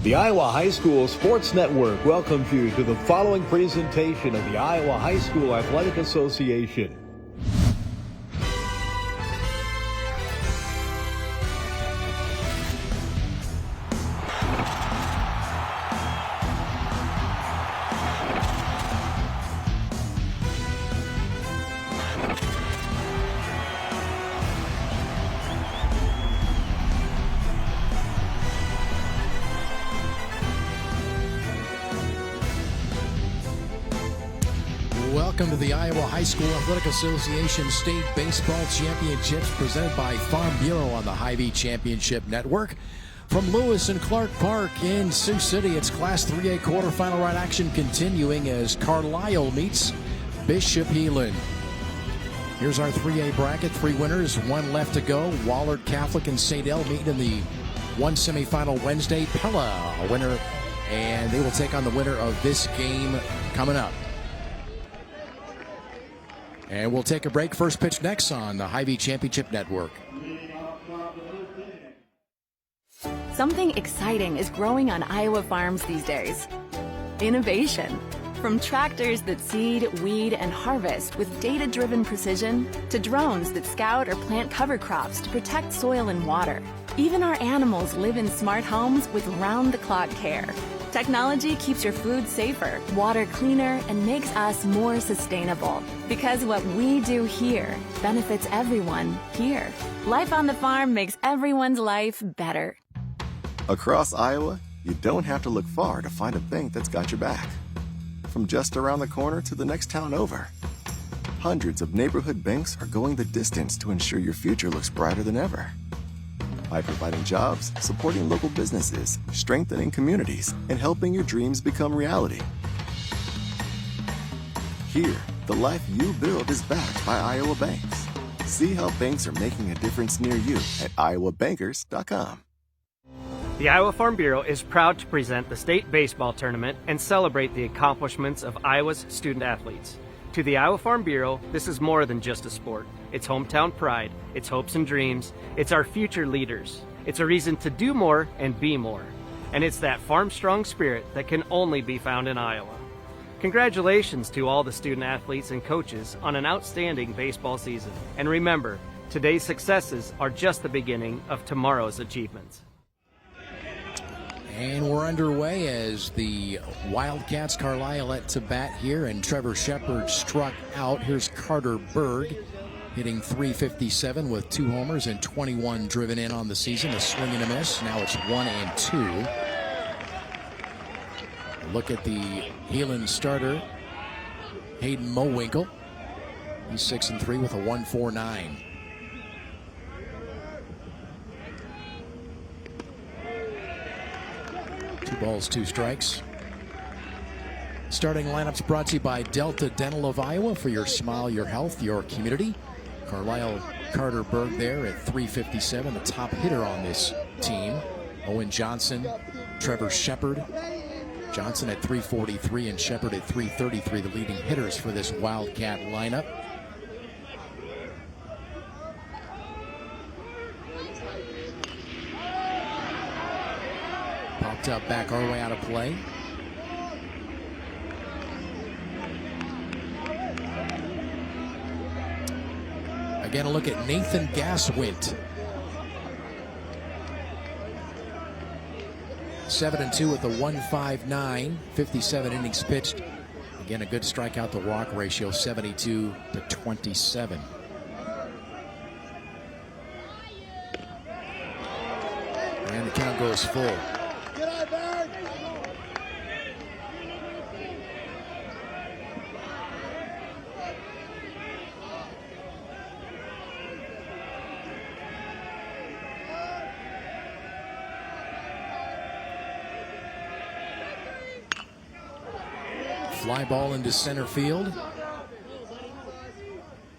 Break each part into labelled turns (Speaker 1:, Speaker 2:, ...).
Speaker 1: The Iowa High School Sports Network welcomes you to the following presentation of the Iowa High School Athletic Association.
Speaker 2: Welcome to the Iowa High School Athletic Association State Baseball Championships presented by Farm Bureau on the Hy-Vee Championship Network. From Lewis and Clark Park in Sioux City, it's Class 3A quarterfinal round action continuing as Carlisle meets Bishop Heelan. Here's our 3A bracket. 3 winners, 1 left to go. Wahlert Catholic and St. El meet in the 1 semifinal Wednesday. Pella, a winner, and they will take on the winner of this game coming up. And we'll take a break. First pitch next on the Hy-Vee Championship Network.
Speaker 3: Something exciting is growing on Iowa farms these days. Innovation. From tractors that seed, weed, and harvest with data-driven precision to drones that scout or plant cover crops to protect soil and water. Even our animals live in smart homes with round-the-clock care. Technology keeps your food safer, water cleaner, and makes us more sustainable. Because what we do here benefits everyone here. Life on the farm makes everyone's life better.
Speaker 4: Across Iowa, you don't have to look far to find a bank that's got your back. From just around the corner to the next town over, hundreds of neighborhood banks are going the distance to ensure your future looks brighter than ever. By providing jobs, supporting local businesses, strengthening communities, and helping your dreams become reality. Here, the life you build is backed by Iowa banks. See how banks are making a difference near you at iowabankers.com.
Speaker 5: The Iowa Farm Bureau is proud to present the state baseball tournament and celebrate the accomplishments of Iowa's student athletes. To the Iowa Farm Bureau, this is more than just a sport. It's hometown pride, it's hopes and dreams, it's our future leaders. It's a reason to do more and be more. And it's that farm-strong spirit that can only be found in Iowa. Congratulations to all the student athletes and coaches on an outstanding baseball season. And remember, today's successes are just the beginning of tomorrow's achievements.
Speaker 2: And we're underway as the Wildcats Carlisle at to bat here, and Trevor Shepard struck out. Here's Carter Berg hitting .357 with 2 homers and 21 driven in on the season. A swing and a miss. Now it's 1-2. Look at the Heelan starter, Hayden Mowinkle. He's 6-3 with a 1.49. 2 balls, 2 strikes. Starting lineups brought to you by Delta Dental of Iowa for your smile, your health, your community. Carlisle Carter Berg there at .357, the top hitter on this team. Owen Johnson, Trevor Shepard. Johnson at .343 and Shepard at .333, the leading hitters for this Wildcat lineup. Popped up back our way out of play. Again, a look at Nathan Gaswint. 7-2 with a 1.59, 57 innings pitched. Again, a good strikeout to walk ratio, 72-27. And the count goes full. Fly ball into center field.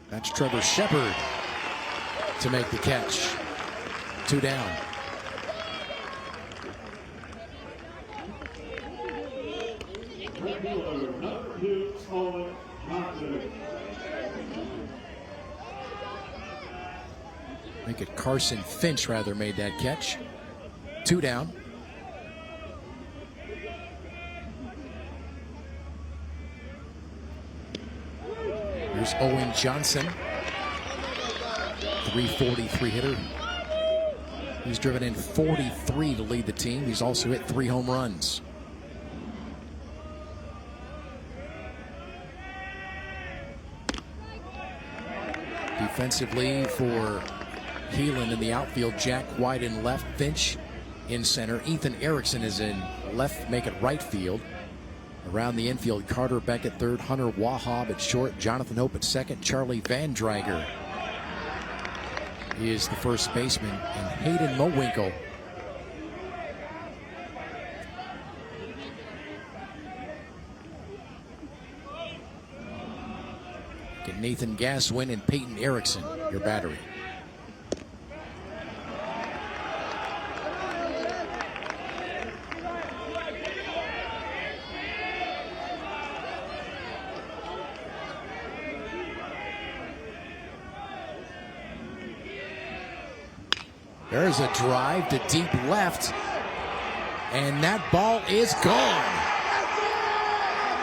Speaker 2: That's Trevor Shepard to make the catch. 2 down. I think Carson Finch rather made that catch. 2 down. Here's Owen Johnson, 343 hitter. He's driven in 43 to lead the team. He's also hit 3 home runs. Defensively for Heelan in the outfield, Jack White in left, Finch in center. Ethan Erickson is in left, make it right field. Around the infield, Carter Beck at third, Hunter Wahab at short, Jonathan Hope at second, Charlie Van Drager is the first baseman, and Hayden Mowinkle get Nathan Gaswin and Peyton Erickson, your battery. There's a drive to deep left, and that ball is gone.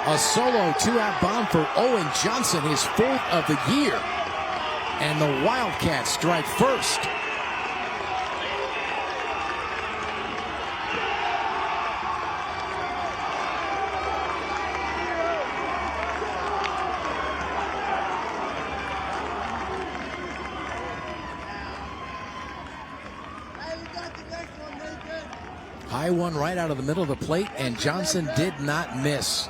Speaker 2: A solo 2-out bomb for Owen Johnson, his 4th of the year. And the Wildcats strike first. High one right out of the middle of the plate, and Johnson did not miss.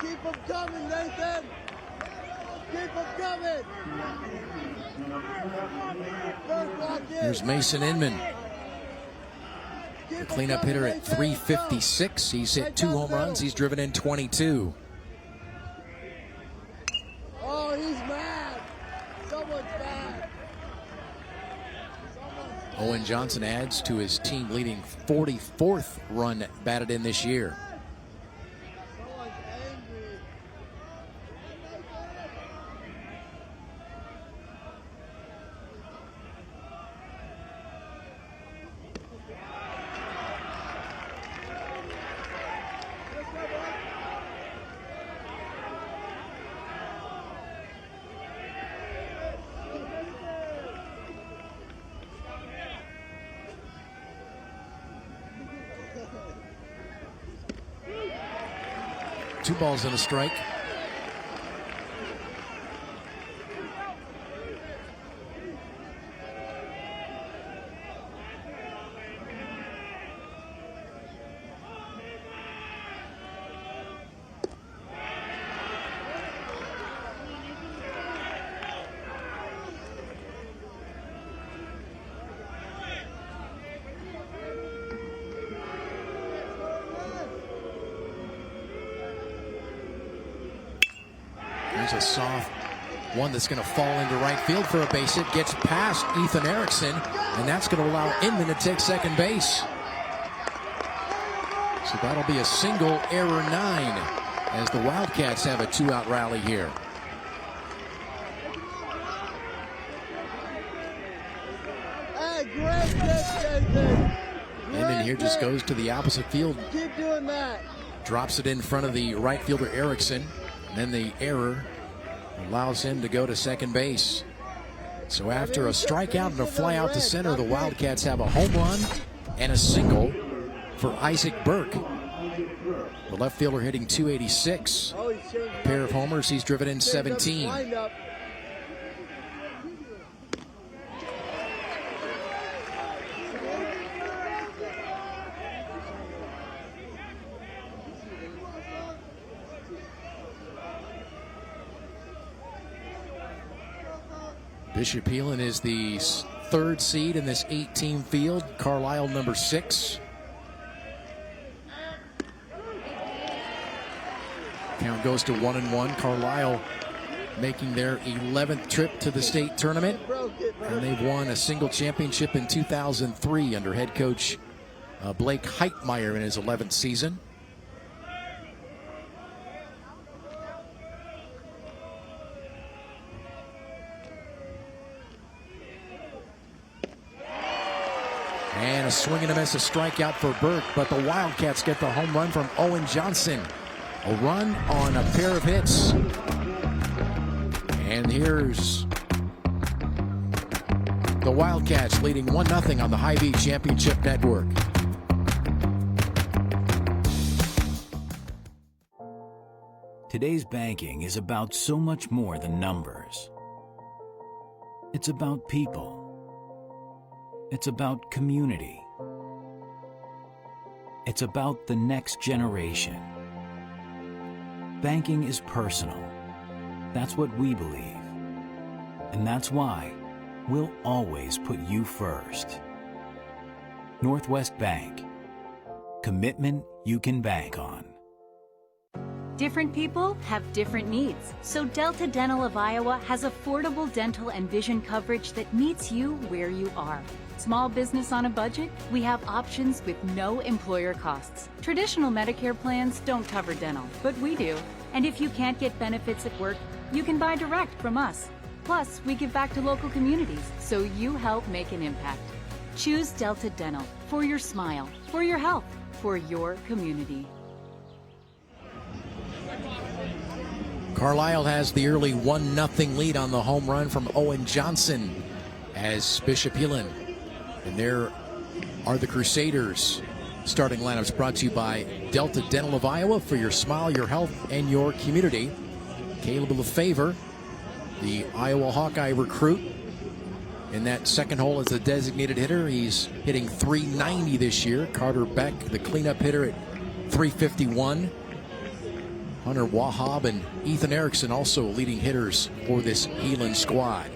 Speaker 6: Keep them coming, Nathan. Keep them coming.
Speaker 2: Here's Mason Inman, the cleanup hitter at 356. He's hit 2 home runs. He's driven in 22.
Speaker 6: Oh, he's mad. Someone's mad.
Speaker 2: Owen Johnson adds to his team leading 44th run batted in this year.
Speaker 6: Someone's angry.
Speaker 2: 2 balls and a strike. Here's a soft one that's going to fall into right field for a base hit. Gets past Ethan Erickson, and that's going to allow Inman to take second base. So that'll be a single, error 9, as the Wildcats have a 2-out rally here.
Speaker 6: Hey, great pitch, Nathan.
Speaker 2: Inman here just goes to the opposite field.
Speaker 6: Keep doing that.
Speaker 2: Drops it in front of the right fielder Erickson. And then the error allows him to go to second base. So after a strikeout and a fly out to center, the Wildcats have a home run and a single for Isaac Burke. The left fielder hitting 286. A pair of homers, he's driven in 17. Bishop Heelan is the 3rd seed in this 8-team field. Carlisle number 6. Count goes to 1-1. Carlisle making their 11th trip to the state tournament. And they've won a single championship in 2003 under head coach Blake Heitmeyer in his 11th season. And a swing and a miss, a strikeout for Burke, but the Wildcats get the home run from Owen Johnson. A run on a pair of hits. And here's the Wildcats leading 1-0 on the Hy-Vee Championship Network.
Speaker 7: Today's banking is about so much more than numbers. It's about people. It's about community. It's about the next generation. Banking is personal. That's what we believe. And that's why we'll always put you first. Northwest Bank. Commitment you can bank on.
Speaker 8: Different people have different needs, so Delta Dental of Iowa has affordable dental and vision coverage that meets you where you are. Small business on a budget? We have options with no employer costs. Traditional Medicare plans don't cover dental, but we do. And if you can't get benefits at work, you can buy direct from us. Plus, we give back to local communities, so you help make an impact. Choose Delta Dental for your smile, for your health, for your community.
Speaker 2: Carlisle has the early 1-0 lead on the home run from Owen Johnson as Bishop Heelan. And there are the Crusaders. Starting lineups brought to you by Delta Dental of Iowa for your smile, your health, and your community. Caleb Lefevre, the Iowa Hawkeye recruit. In that second hole as a designated hitter, he's hitting .390 this year. Carter Beck, the cleanup hitter, at .351. Hunter Wahab and Ethan Erickson also leading hitters for this Heelan squad.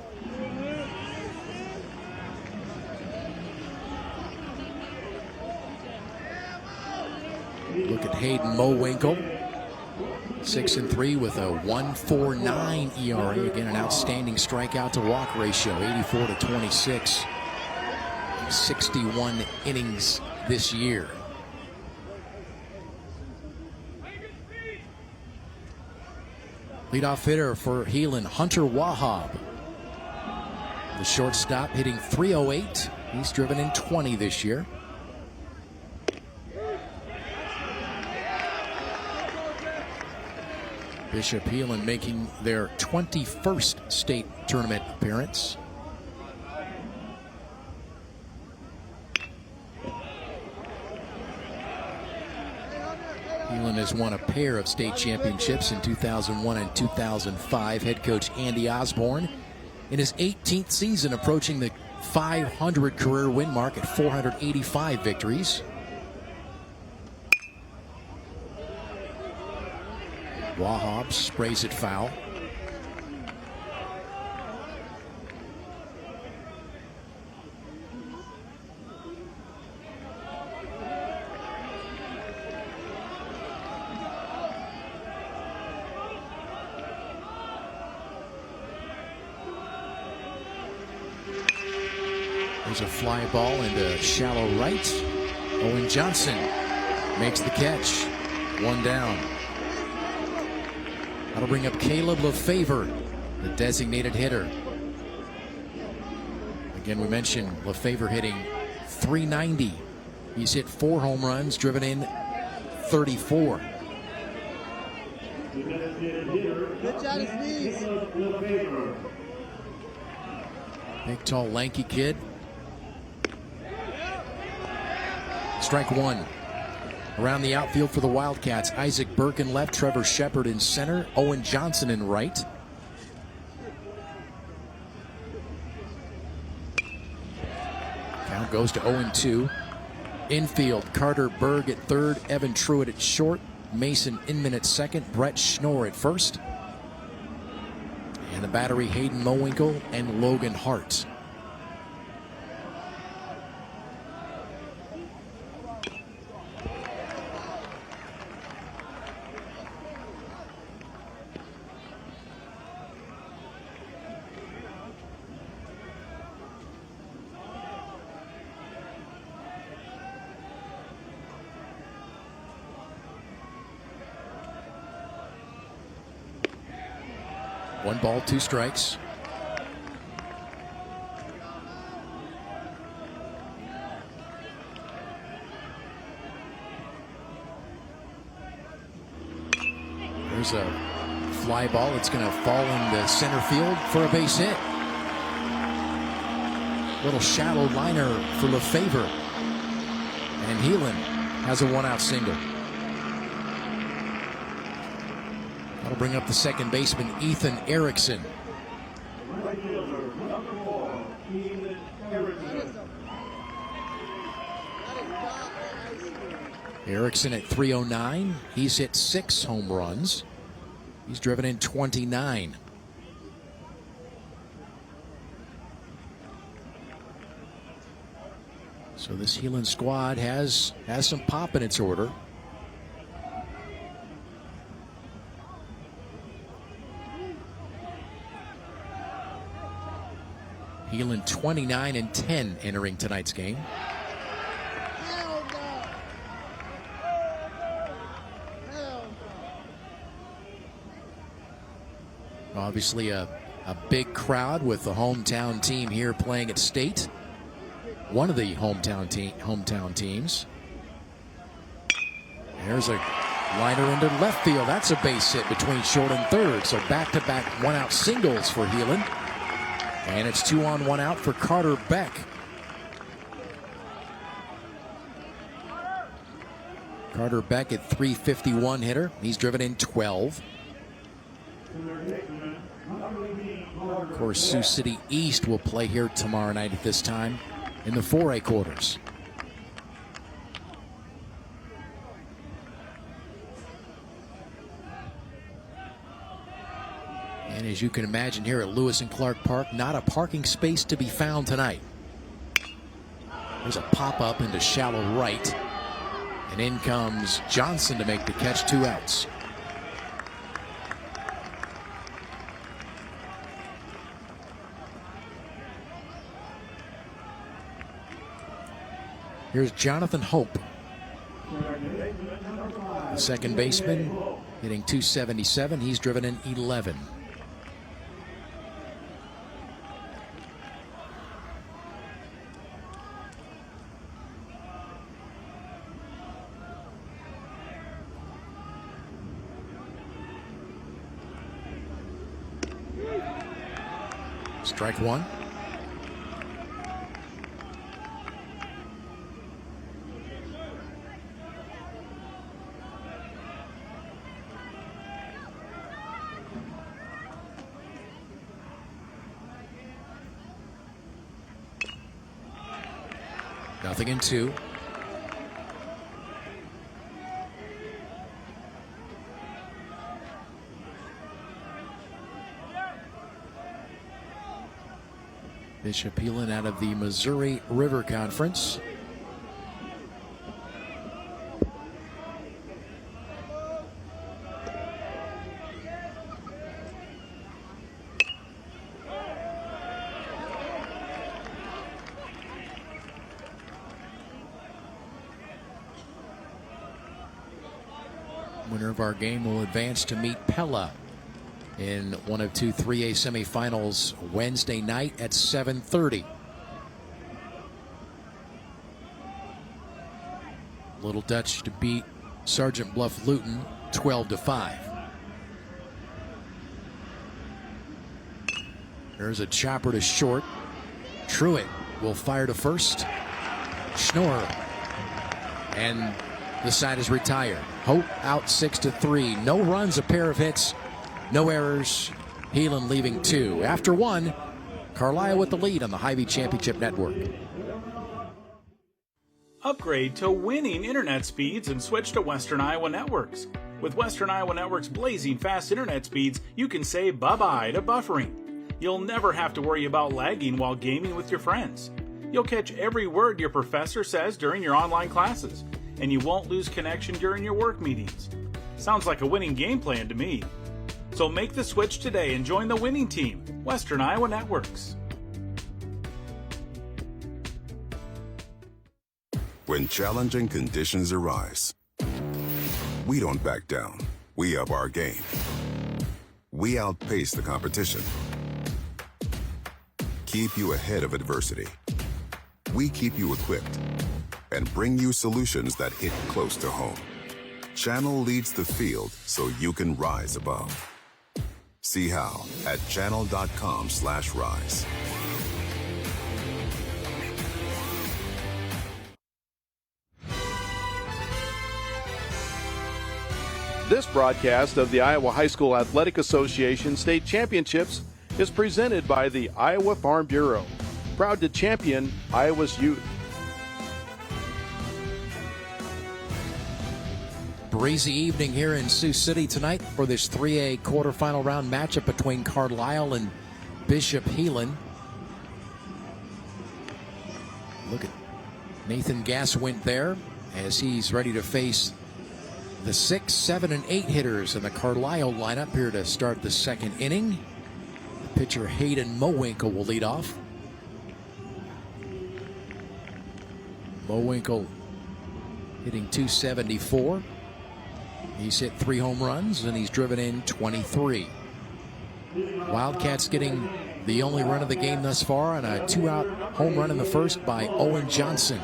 Speaker 2: Look at Hayden Mowinkle, 6-3 with a 1.49 ERA. Again, an outstanding strikeout to walk ratio, 84-26. 61 innings this year. Leadoff hitter for Heelan, Hunter Wahab. The shortstop hitting .308. He's driven in 20 this year. Bishop Heelan making their 21st state tournament appearance. Heelan has won a pair of state championships in 2001 and 2005. Head coach Andy Osborne in his 18th season approaching the 500 career win mark at 485 victories. Wahab sprays it foul. There's a fly ball into shallow right. Owen Johnson makes the catch. One down. That'll bring up Caleb Lefevre, the designated hitter. Again, we mentioned Lefevre hitting .390. He's hit 4 home runs, driven in 34.
Speaker 6: Pitch out his knees.
Speaker 2: Big, tall, lanky kid. Strike one. Around the outfield for the Wildcats, Isaac Burke in left, Trevor Shepard in center, Owen Johnson in right. Count goes to 0-2. Infield, Carter Berg at third, Evan Truitt at short, Mason Inman at second, Brett Schnorr at first. And the battery, Hayden Mowinkle and Logan Hart. One ball, 2 strikes. Here's a fly ball. It's going to fall into center field for a base hit. Little shallow liner for Lefevre. And Heelan has a one-out single. That'll bring up the second baseman, Ethan Erickson. Erickson at 309. He's hit 6 home runs. He's driven in 29. So this Heelan squad has some pop in its order. Heelan 29-10 entering tonight's game. Obviously a big crowd with the hometown team here playing at State. One of the hometown teams. There's a liner into left field. That's a base hit between short and third. So back-to-back one-out singles for Heelan. And it's 2 on 1 out for Carter Beck. Carter Beck at 351 hitter. He's driven in 12. Of course, Sioux City East will play here tomorrow night at this time in the 4A quarters. And as you can imagine here at Lewis and Clark Park, not a parking space to be found tonight. There's a pop-up into shallow right. And in comes Johnson to make the catch, 2 outs. Here's Jonathan Hope, the second baseman, hitting 277. He's driven in 11. Strike one. Nothing in 2. Bishop Heelan out of the Missouri River Conference. Winner of our game will advance to meet Pella in one of 2 3A semifinals Wednesday night at 7:30. Little Dutch to beat Sergeant Bluff Luton 12-5. There's a chopper to short. Truitt will fire to first. Schnorr. And the side is retired. Hope out 6-3. No runs, a pair of hits, no errors. Heelan leaving 2. After 1, Carlisle with the lead on the Hy-Vee Championship Network.
Speaker 9: Upgrade to winning internet speeds and switch to Western Iowa Networks. With Western Iowa Network's blazing fast internet speeds, you can say bye-bye to buffering. You'll never have to worry about lagging while gaming with your friends. You'll catch every word your professor says during your online classes, and you won't lose connection during your work meetings. Sounds like a winning game plan to me. So make the switch today and join the winning team, Western Iowa Networks.
Speaker 10: When challenging conditions arise, we don't back down. We up our game. We outpace the competition. Keep you ahead of adversity. We keep you equipped and bring you solutions that hit close to home. Channel leads the field so you can rise above. See how at channel.com/rise.
Speaker 11: This broadcast of the Iowa High School Athletic Association State Championships is presented by the Iowa Farm Bureau, proud to champion Iowa's youth.
Speaker 2: Breezy evening here in Sioux City tonight for this 3A quarterfinal round matchup between Carlisle and Bishop Heelan. Look at Nathan Gaswint there as he's ready to face the 6, 7, and 8 hitters in the Carlisle lineup here to start the second inning. Pitcher Hayden Mowinkle will lead off. Mowinkle hitting .274. He's hit 3 home runs and he's driven in 23. Wildcats getting the only run of the game thus far on a 2-out home run in the first by Owen Johnson.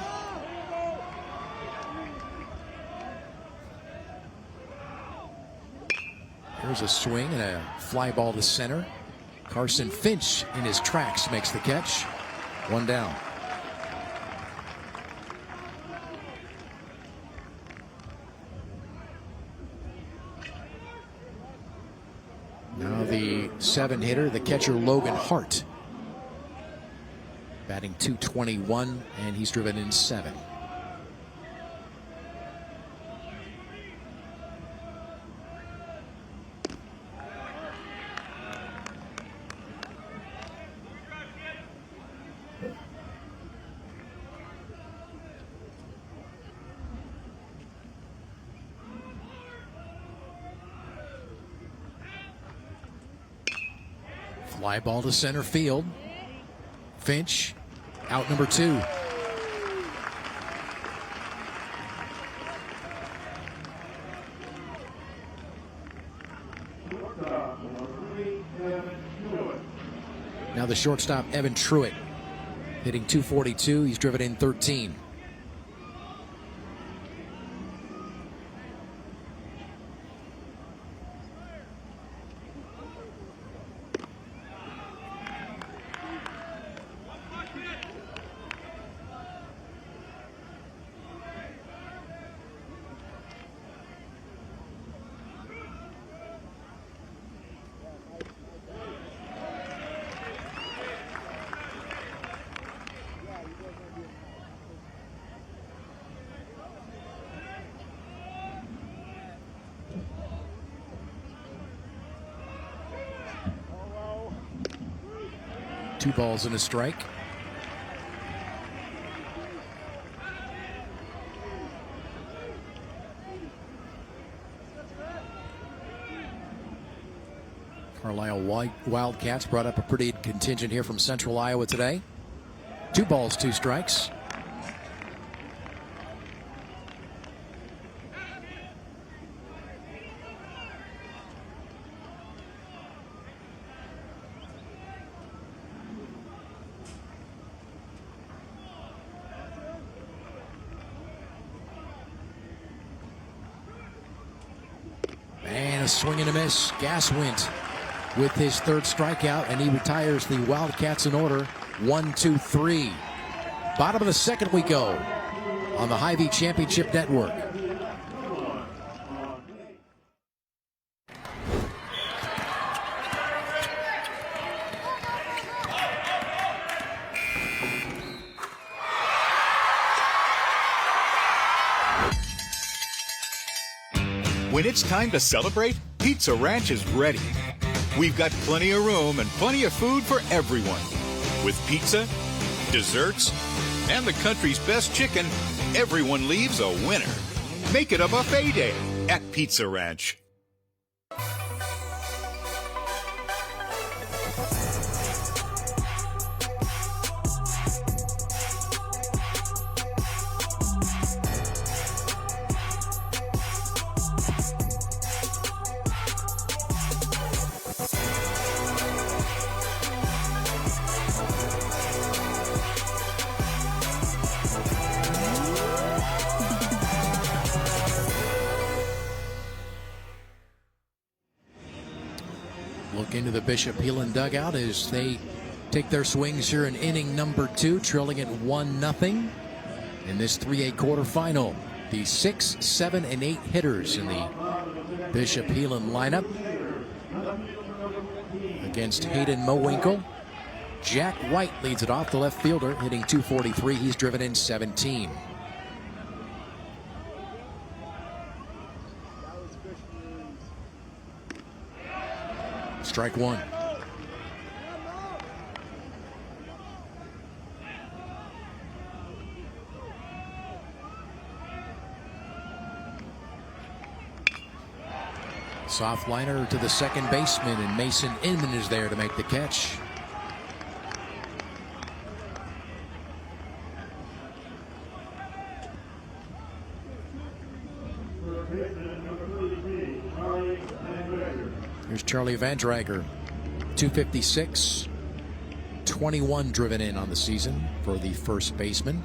Speaker 2: There's a swing and a fly ball to center. Carson Finch in his tracks makes the catch. 1 down. Now the 7 hitter, the catcher Logan Hart. Batting .221 and he's driven in 7. Fly ball to center field. Finch, out number 2. Now the shortstop, Evan Truitt, hitting .242. He's driven in 13. Two balls and a strike. Carlisle Wildcats brought up a pretty contingent here from Central Iowa today. 2 balls, 2 strikes. And a swing and a miss. Gaswint with his 3rd strikeout, and he retires the Wildcats in order. 1, 2, 3. Bottom of the 2nd we go on the Hy-Vee Championship Network.
Speaker 12: When it's time to celebrate, Pizza Ranch is ready. We've got plenty of room and plenty of food for everyone. With pizza, desserts, and the country's best chicken, everyone leaves a winner. Make it a buffet day at Pizza Ranch.
Speaker 2: into the Bishop Heelan dugout as they take their swings here in inning number 2, trailing at 1-0 in this 3A quarterfinal. The 6, 7, and 8 hitters in the Bishop Heelan lineup against Hayden Mowinkle. Jack White leads it off, the left fielder, hitting .243. He's driven in 17. Strike one. Soft liner to the second baseman, and Mason Inman is there to make the catch. Here's Charlie Van Drager, .256, 21 driven in on the season for the first baseman.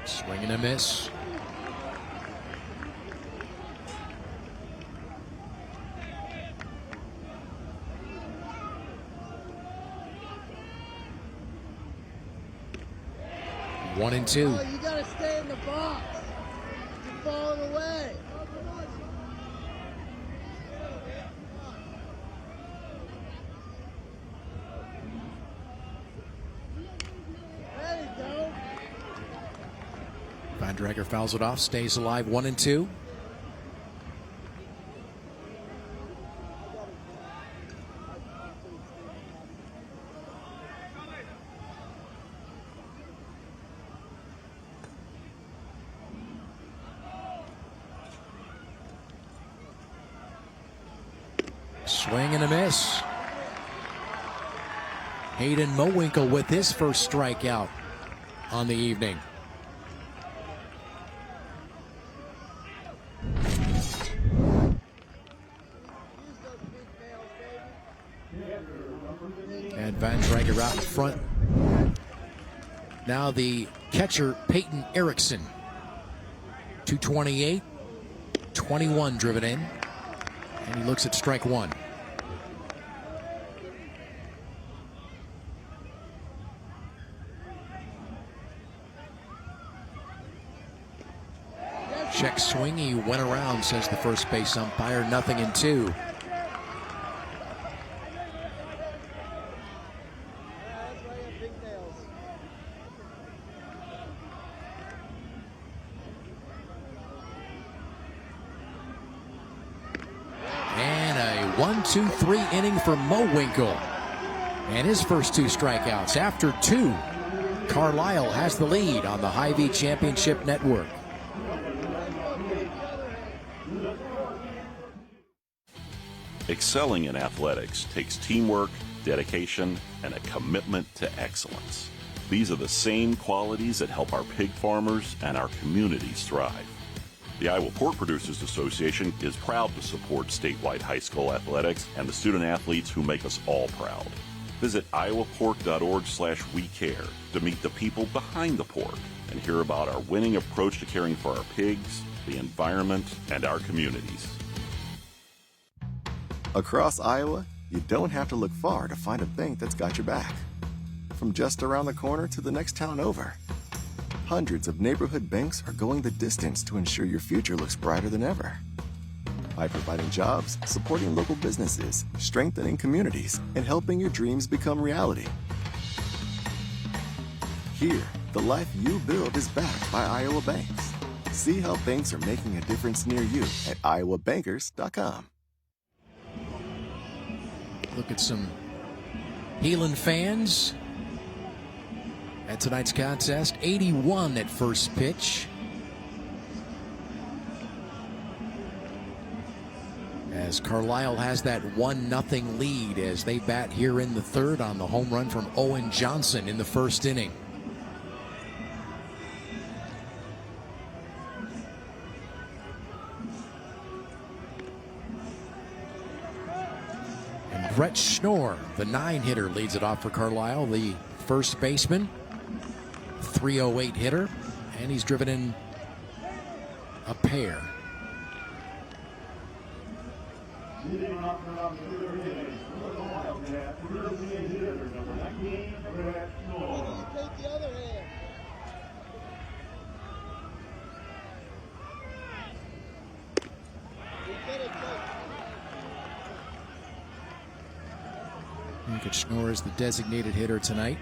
Speaker 2: Swing and a miss. One and two.
Speaker 6: Oh, you gotta stay in the box. You're falling away. There you go.
Speaker 2: Van Drager fouls it off, stays alive. 1 and 2. Swing and a miss. Hayden Mowinkle with his first strikeout on the evening. And Van Drager out in front. Now the catcher, Peyton Erickson. .228, 21 driven in. And he looks at strike one. Check swing, he went around, says the first base umpire. 0-2. And a 1-2-3 inning for Mowinkle. And his first 2 strikeouts. After 2, Carlisle has the lead on the Hy-Vee Championship Network.
Speaker 13: Excelling in athletics takes teamwork, dedication, and a commitment to excellence. These are the same qualities that help our pig farmers and our communities thrive. The Iowa Pork Producers Association is proud to support statewide high school athletics and the student athletes who make us all proud. Visit iowapork.org/WeCare to meet the people behind the pork and hear about our winning approach to caring for our pigs, the environment, and our communities.
Speaker 4: Across Iowa, you don't have to look far to find a bank that's got your back. From just around the corner to the next town over, hundreds of neighborhood banks are going the distance to ensure your future looks brighter than ever. By providing jobs, supporting local businesses, strengthening communities, and helping your dreams become reality. Here, the life you build is backed by Iowa banks. See how banks are making a difference near you at iowabankers.com.
Speaker 2: Look at some Heelan fans at tonight's contest. 81 at first pitch. As Carlisle has that 1-0 lead as they bat here in the third on the home run from Owen Johnson in the first inning. Brett Schnorr, the 9-hitter, leads it off for Carlisle, the first baseman. 308 hitter, and he's driven in a pair. Schnorr is the designated hitter tonight.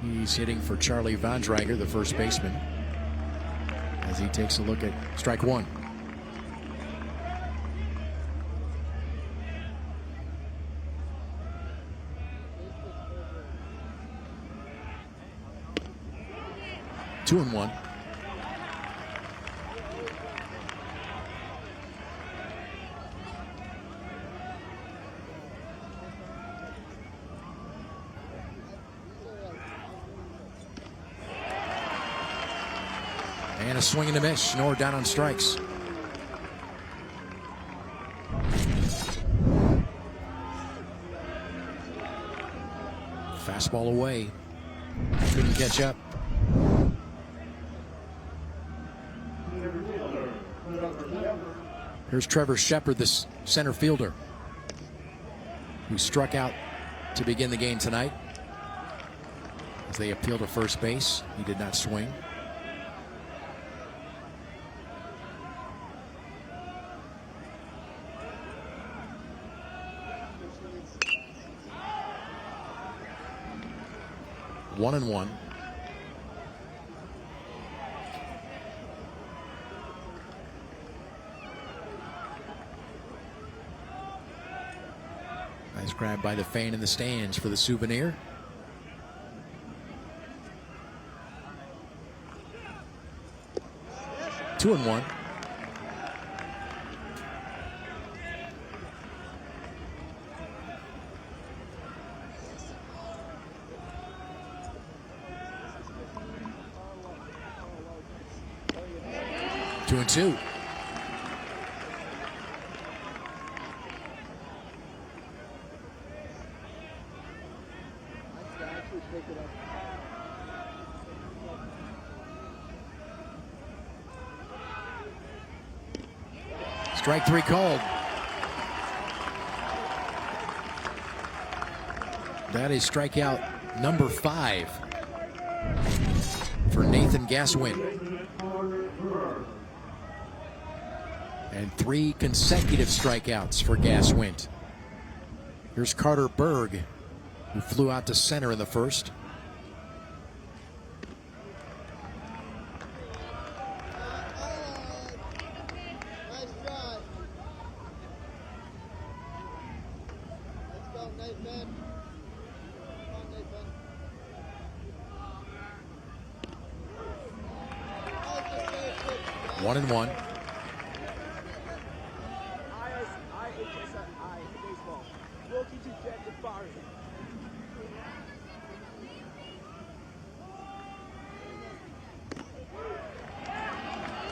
Speaker 2: He's hitting for Charlie Van Drager, the first baseman, as he takes a look at strike one. Two and one. And a swing and a miss. Schnorr down on strikes. Fastball away. Couldn't catch up. Here's Trevor Shepard, the center fielder, who struck out to begin the game tonight. As they appeal to first base, he did not swing. One and one. Nice grab by the fan in the stands for the souvenir. Two and one. Two and two. Strike three called. That is strikeout number 5 for Nathan Gaswin. And 3 consecutive strikeouts for Gaswin. Here's Carter Berg, who flew out to center in the first. One and one.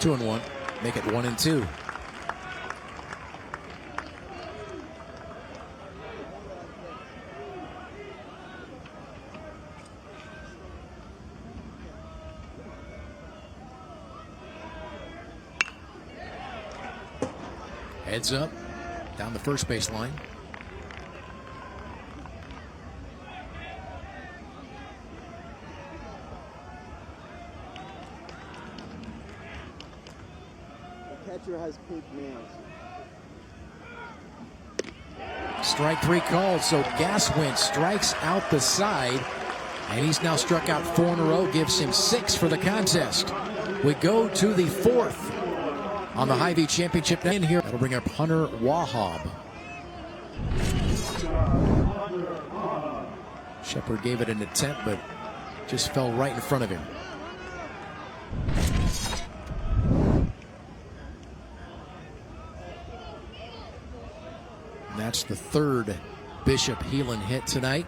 Speaker 2: Two and one. Make it 1 and 2. Heads up, down the first base line.
Speaker 6: The catcher has pink nails.
Speaker 2: Strike 3 called, so Gaswin strikes out the side, and he's now struck out 4 in a row, gives him 6 for the contest. We go to the 4th. On the Hy-Vee Championship in here, that'll bring up Hunter Wahab. Shepard gave it an attempt, but just fell right in front of him. And that's the 3rd Bishop Heelan hit tonight.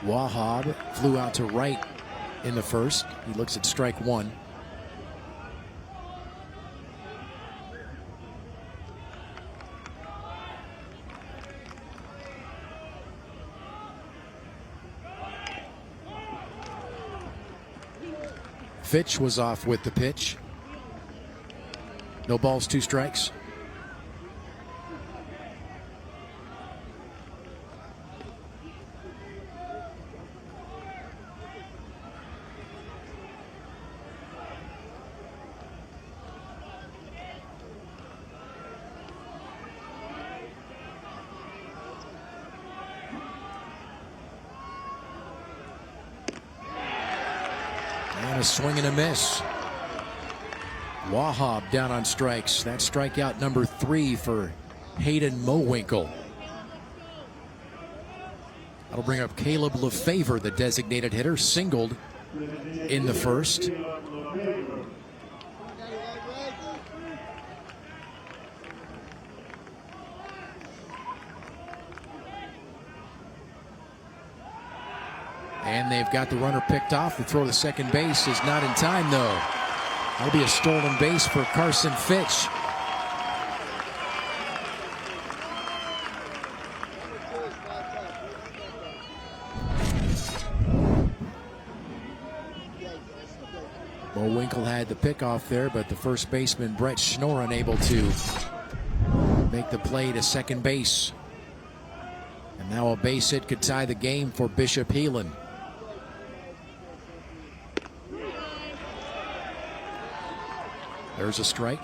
Speaker 2: Wahab flew out to right in the first. He looks at strike 1. Fitch was off with the pitch. No balls, 2 strikes. And a swing and a miss. Wahab down on strikes. That's strikeout number 3 for Hayden Mowinkle. That'll bring up Caleb Lefevre, the designated hitter, singled in the first. And they've got the runner picked off. The throw to second base is not in time, though. That'll be a stolen base for Carson Fitch. Mowinkle had the pickoff there, but the first baseman, Brett Schnorr, unable to make the play to second base. And now a base hit could tie the game for Bishop Heelan. There's a strike.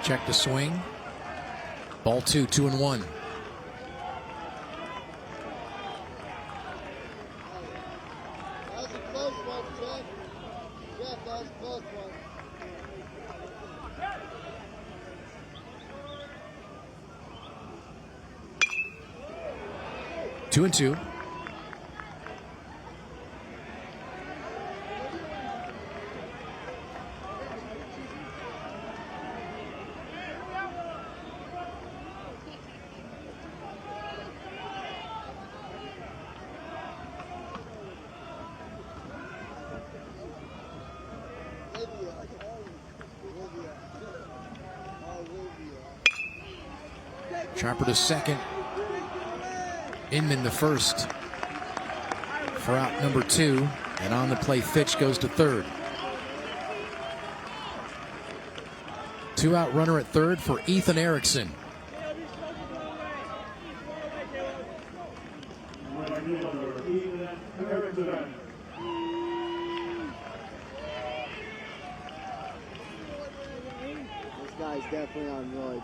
Speaker 2: Check the swing. Ball 2, 2-1.
Speaker 6: That was a close one, Jeff. Jeff, that was a close one.
Speaker 2: Two and two. Chopper to second. Inman the first for out number 2. And on the play, Fitch goes to third. 2-out runner at third for Ethan Erickson.
Speaker 6: This guy's definitely on roids.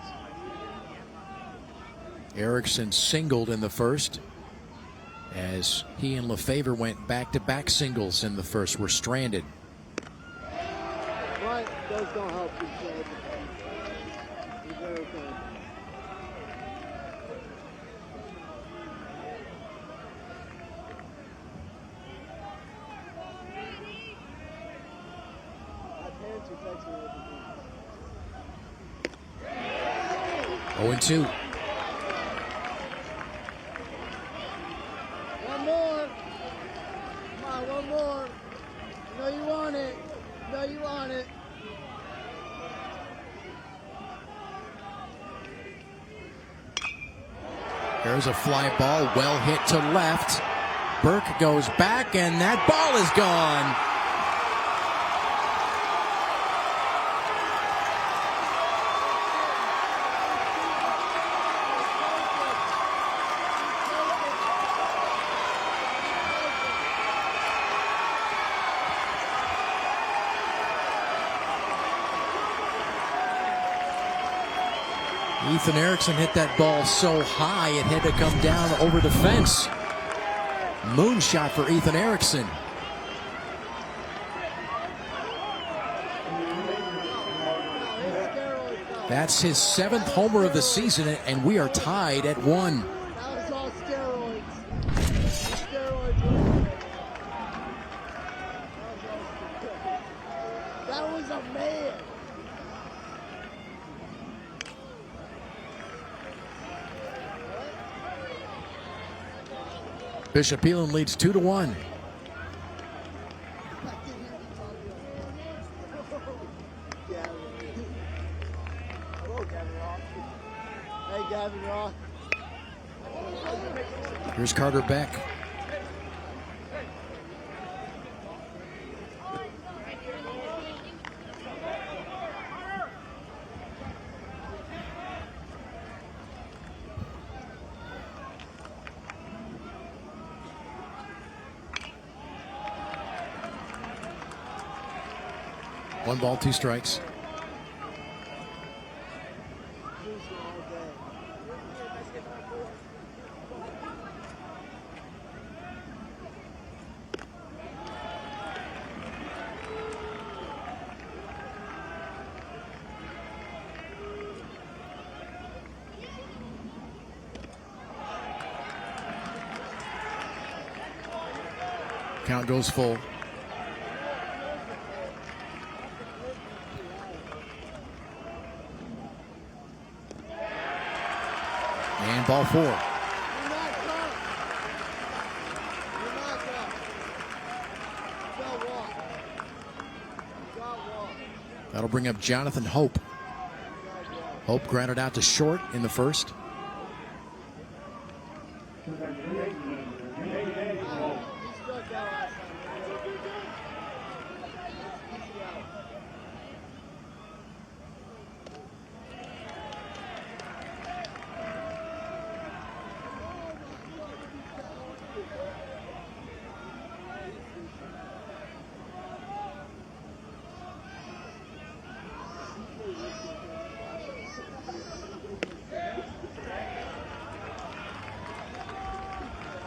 Speaker 2: Erickson singled in the first as he and Lefevre went back-to-back singles in the first. Were stranded.
Speaker 6: Right, those don't help you, Jed. You're very okay. My parents are texting me.
Speaker 2: 0-2.
Speaker 6: One more. Come on, one more. You know you want it. You know you want it.
Speaker 2: There's a fly ball, well hit to left. Burke goes back, and that ball is gone. Ethan Erickson hit that ball so high it had to come down over the fence. Moonshot for Ethan Erickson. That's his 7th homer of the season, and we are tied at 1.
Speaker 6: That was all steroids. Steroids. That was a man.
Speaker 2: Bishop Heelan leads 2-1.
Speaker 6: Hey, Gavin Rock.
Speaker 2: Here's Carter Beck. One ball, 2 strikes. Count goes full. And ball 4. That'll bring up Jonathan Hope. Hope grounded out to short in the first.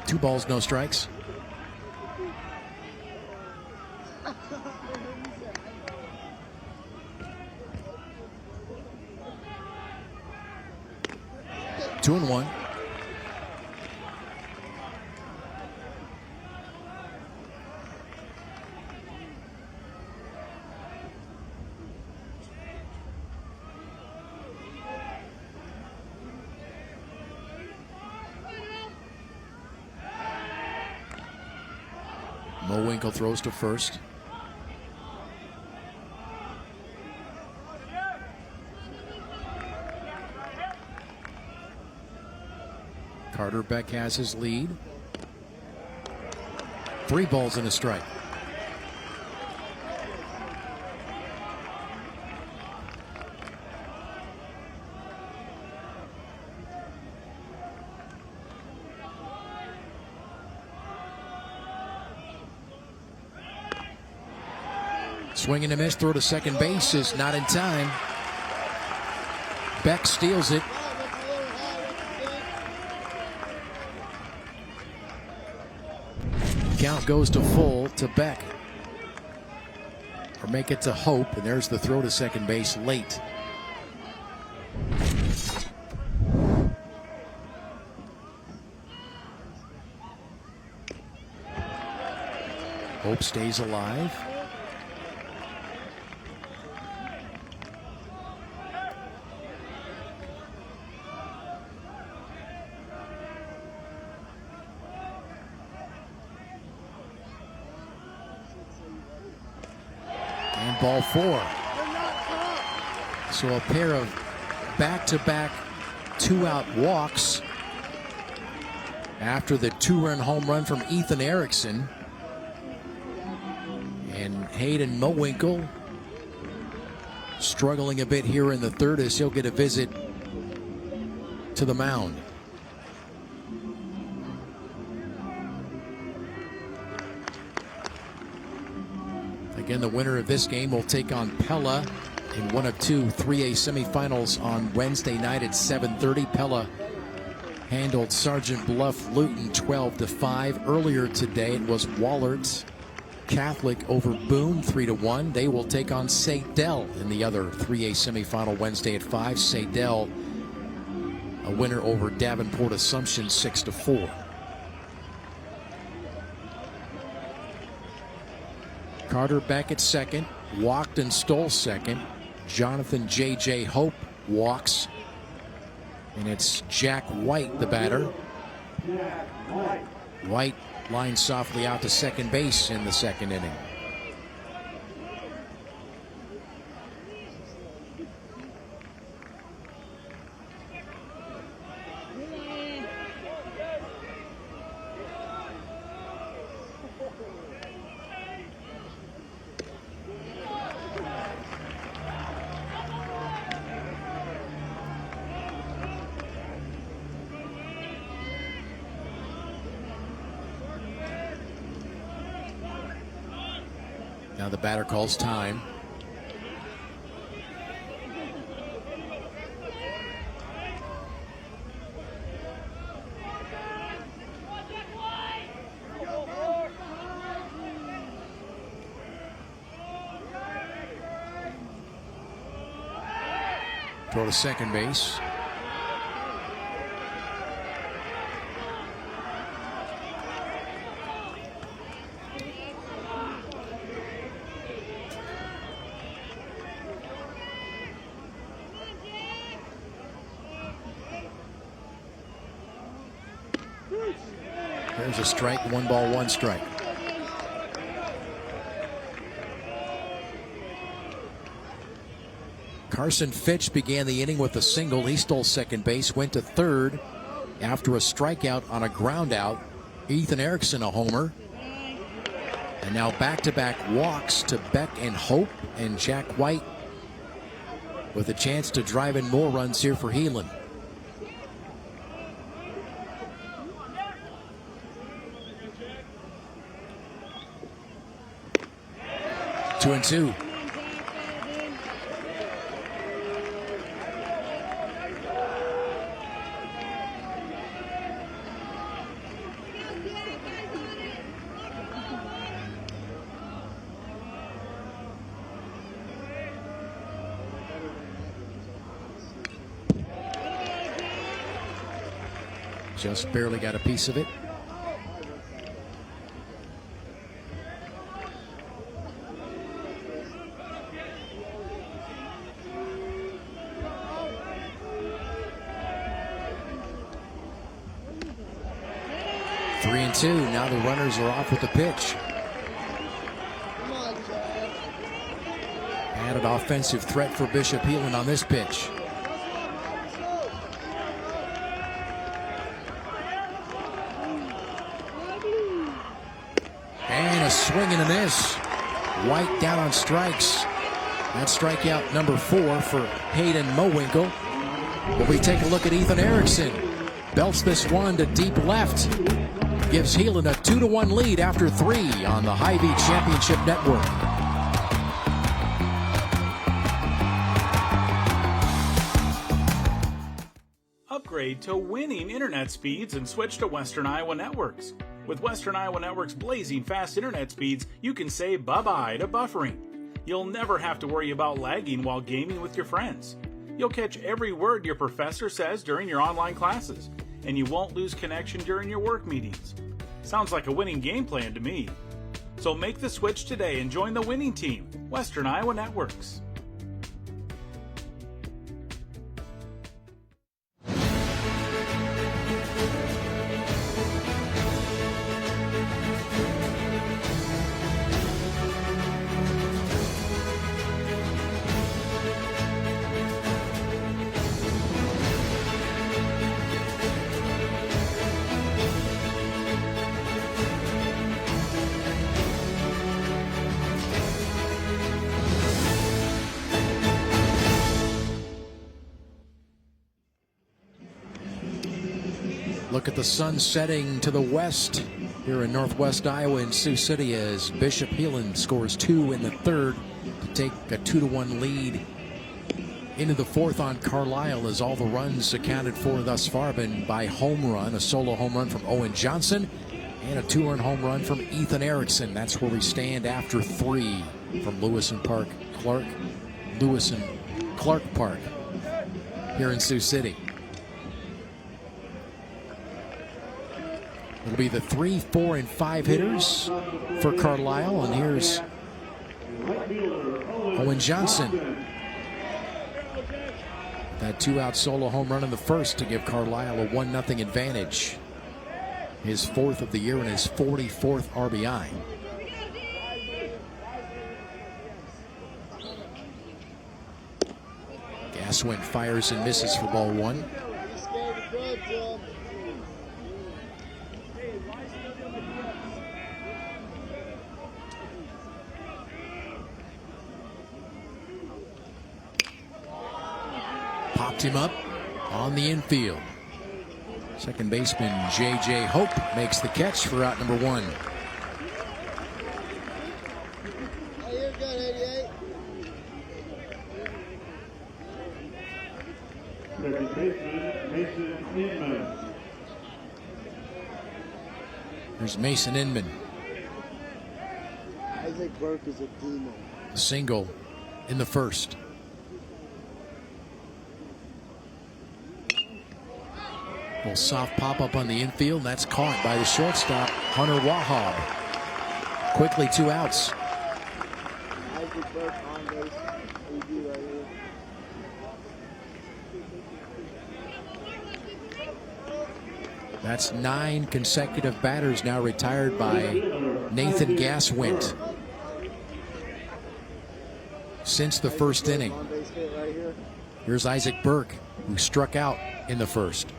Speaker 2: Two balls, no strikes. Two and one. Winkle throws to first. Carter Beck has his lead. 3 balls and a strike. Swing and a miss, throw to second base is not in time. Beck steals it. Count goes to full to Beck. Or make it to Hope, and there's the throw to second base late. Hope stays alive. And ball 4. So a pair of back-to-back 2-out walks after the 2-run home run from Ethan Erickson. And Hayden Mowinkle struggling a bit here in the third as he'll get a visit to the mound. Again, the winner of this game will take on Pella in one of 2 3A semifinals on Wednesday night at 7:30. Pella handled Sergeant Bluff Luton 12-5. Earlier today, it was Wallards Catholic over Boone 3-1. They will take on Sadell in the other 3A semifinal Wednesday at 5. Sadell, a winner over Davenport Assumption 6-4. Carter back at second. Walked and stole second. Jonathan J.J. Hope walks. And it's Jack White, the batter. White lines softly out to second base in the second inning. Now the batter calls time. Throw to second base. There's a strike, 1 ball, 1 strike. Carson Fitch began the inning with a single. He stole second base, went to third after a strikeout on a ground out. Ethan Erickson a homer. And now back-to-back walks to Beck and Hope, and Jack White with a chance to drive in more runs here for Heelan. 2-2. Just barely got a piece of it. Three and two. Now the runners are off with the pitch. Added offensive threat for Bishop Heelan on this pitch. And a swing and a miss. White down on strikes. That's strikeout number 4 for Hayden Mowinkle. But we take a look at Ethan Erickson. Belts this one to deep left. Gives Heelan a 2-1 lead after 3 on the Hy-Vee Championship Network.
Speaker 9: Upgrade to winning internet speeds and switch to Western Iowa Networks. With Western Iowa Network's blazing fast internet speeds, you can say bye-bye to buffering. You'll never have to worry about lagging while gaming with your friends. You'll catch every word your professor says during your online classes, and you won't lose connection during your work meetings. Sounds like a winning game plan to me. So make the switch today and join the winning team, Western Iowa Networks.
Speaker 2: Look at the sun setting to the west here in northwest Iowa in Sioux City as Bishop Heelan scores 2 in the third to take a 2-1 lead into the fourth on Carlisle, as all the runs accounted for thus far have been by home run, a solo home run from Owen Johnson And a 2-run home run from Ethan Erickson. That's where we stand after 3 from Lewis and Clark Park here in Sioux City. It'll be the 3, 4, and 5 hitters for Carlisle. And here's Owen Johnson. That 2-out solo home run in the first to give Carlisle a 1-0 advantage. His 4th of the year and his 44th RBI. Gaswin fires and misses for ball 1. Popped him up on the infield. Second baseman J.J. Hope makes the catch for out number 1.
Speaker 6: Hey, you're good, 88.
Speaker 14: Second baseman Mason Inman.
Speaker 2: There's Mason Inman.
Speaker 6: Isaac Burke is a demon.
Speaker 2: A single in the first. Little soft pop-up on the infield, and that's caught by the shortstop, Hunter Wahab. Quickly 2 outs.
Speaker 6: Isaac Burke on base. AD right here.
Speaker 2: That's 9 consecutive batters now retired by Nathan Gaswint since the first inning. Here's Isaac Burke, who struck out in the first.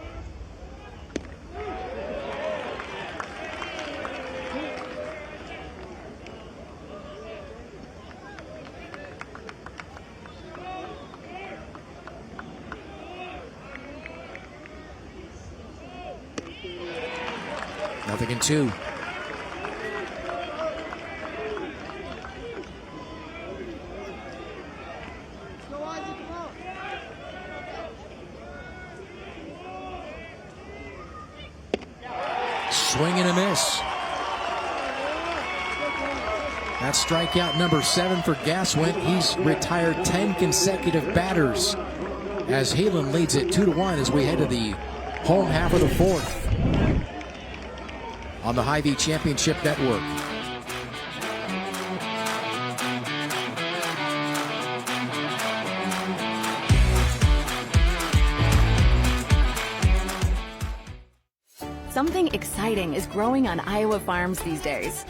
Speaker 2: Nothing in 2. Swing and a miss. That's strikeout number 7 for Gaswint. He's retired 10 consecutive batters as Heelan leads it 2-1 as we head to the home half of the 4th. On the Hy-Vee Championship Network.
Speaker 3: Something exciting is growing on Iowa farms these days.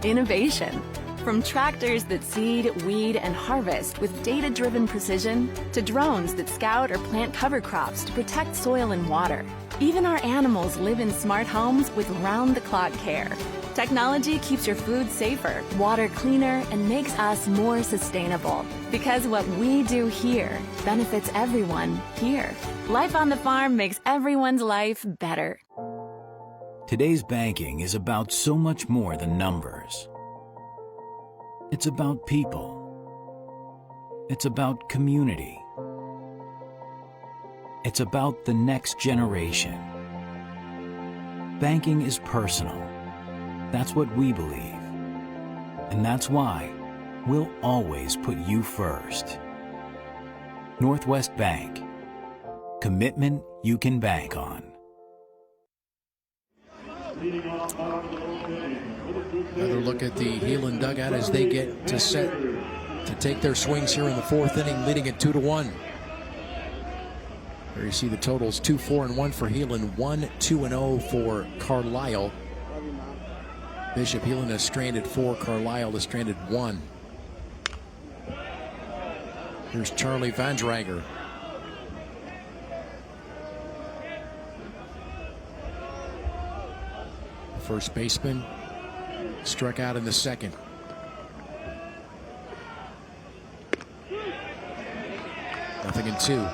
Speaker 3: Innovation. From tractors that seed, weed, and harvest with data-driven precision to drones that scout or plant cover crops to protect soil and water. Even our animals live in smart homes with round-the-clock care. Technology keeps your food safer, water cleaner, and makes us more sustainable. Because what we do here benefits everyone here. Life on the farm makes everyone's life better.
Speaker 7: Today's banking is about so much more than numbers. It's about people. It's about community. It's about the next generation. Banking is personal. That's what we believe. And that's why we'll always put you first. Northwest Bank. Commitment you can bank on.
Speaker 2: Another look at the Heelan dugout as they get to set to take their swings here in the 4th inning, leading it 2-1. There you see the totals: 2-4-1 for Heelan, 1-2-0 for Carlisle. Bishop Heelan has stranded 4, Carlisle has stranded 1. Here's Charlie Vandrager. First baseman struck out in the second. Nothing in 2.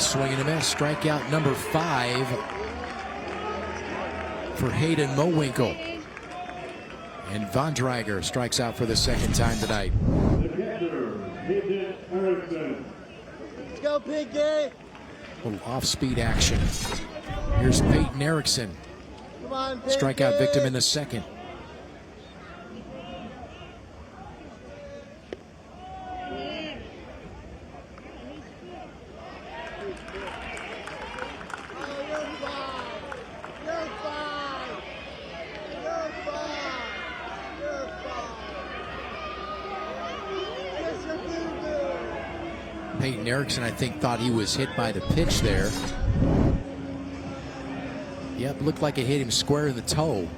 Speaker 2: a swing and a miss. Strikeout number 5 for Hayden Mowinkle. And Von Drager strikes out for the second time tonight.
Speaker 14: The catcher, Peyton Erickson.
Speaker 6: Let's go, Piggy.
Speaker 2: A little off-speed action. Here's Peyton Erickson.
Speaker 6: Come on, Piggy.
Speaker 2: Strikeout victim in the second. Peyton Erickson, I think, thought he was hit by the pitch there. Yep, looked like it hit him square in the toe.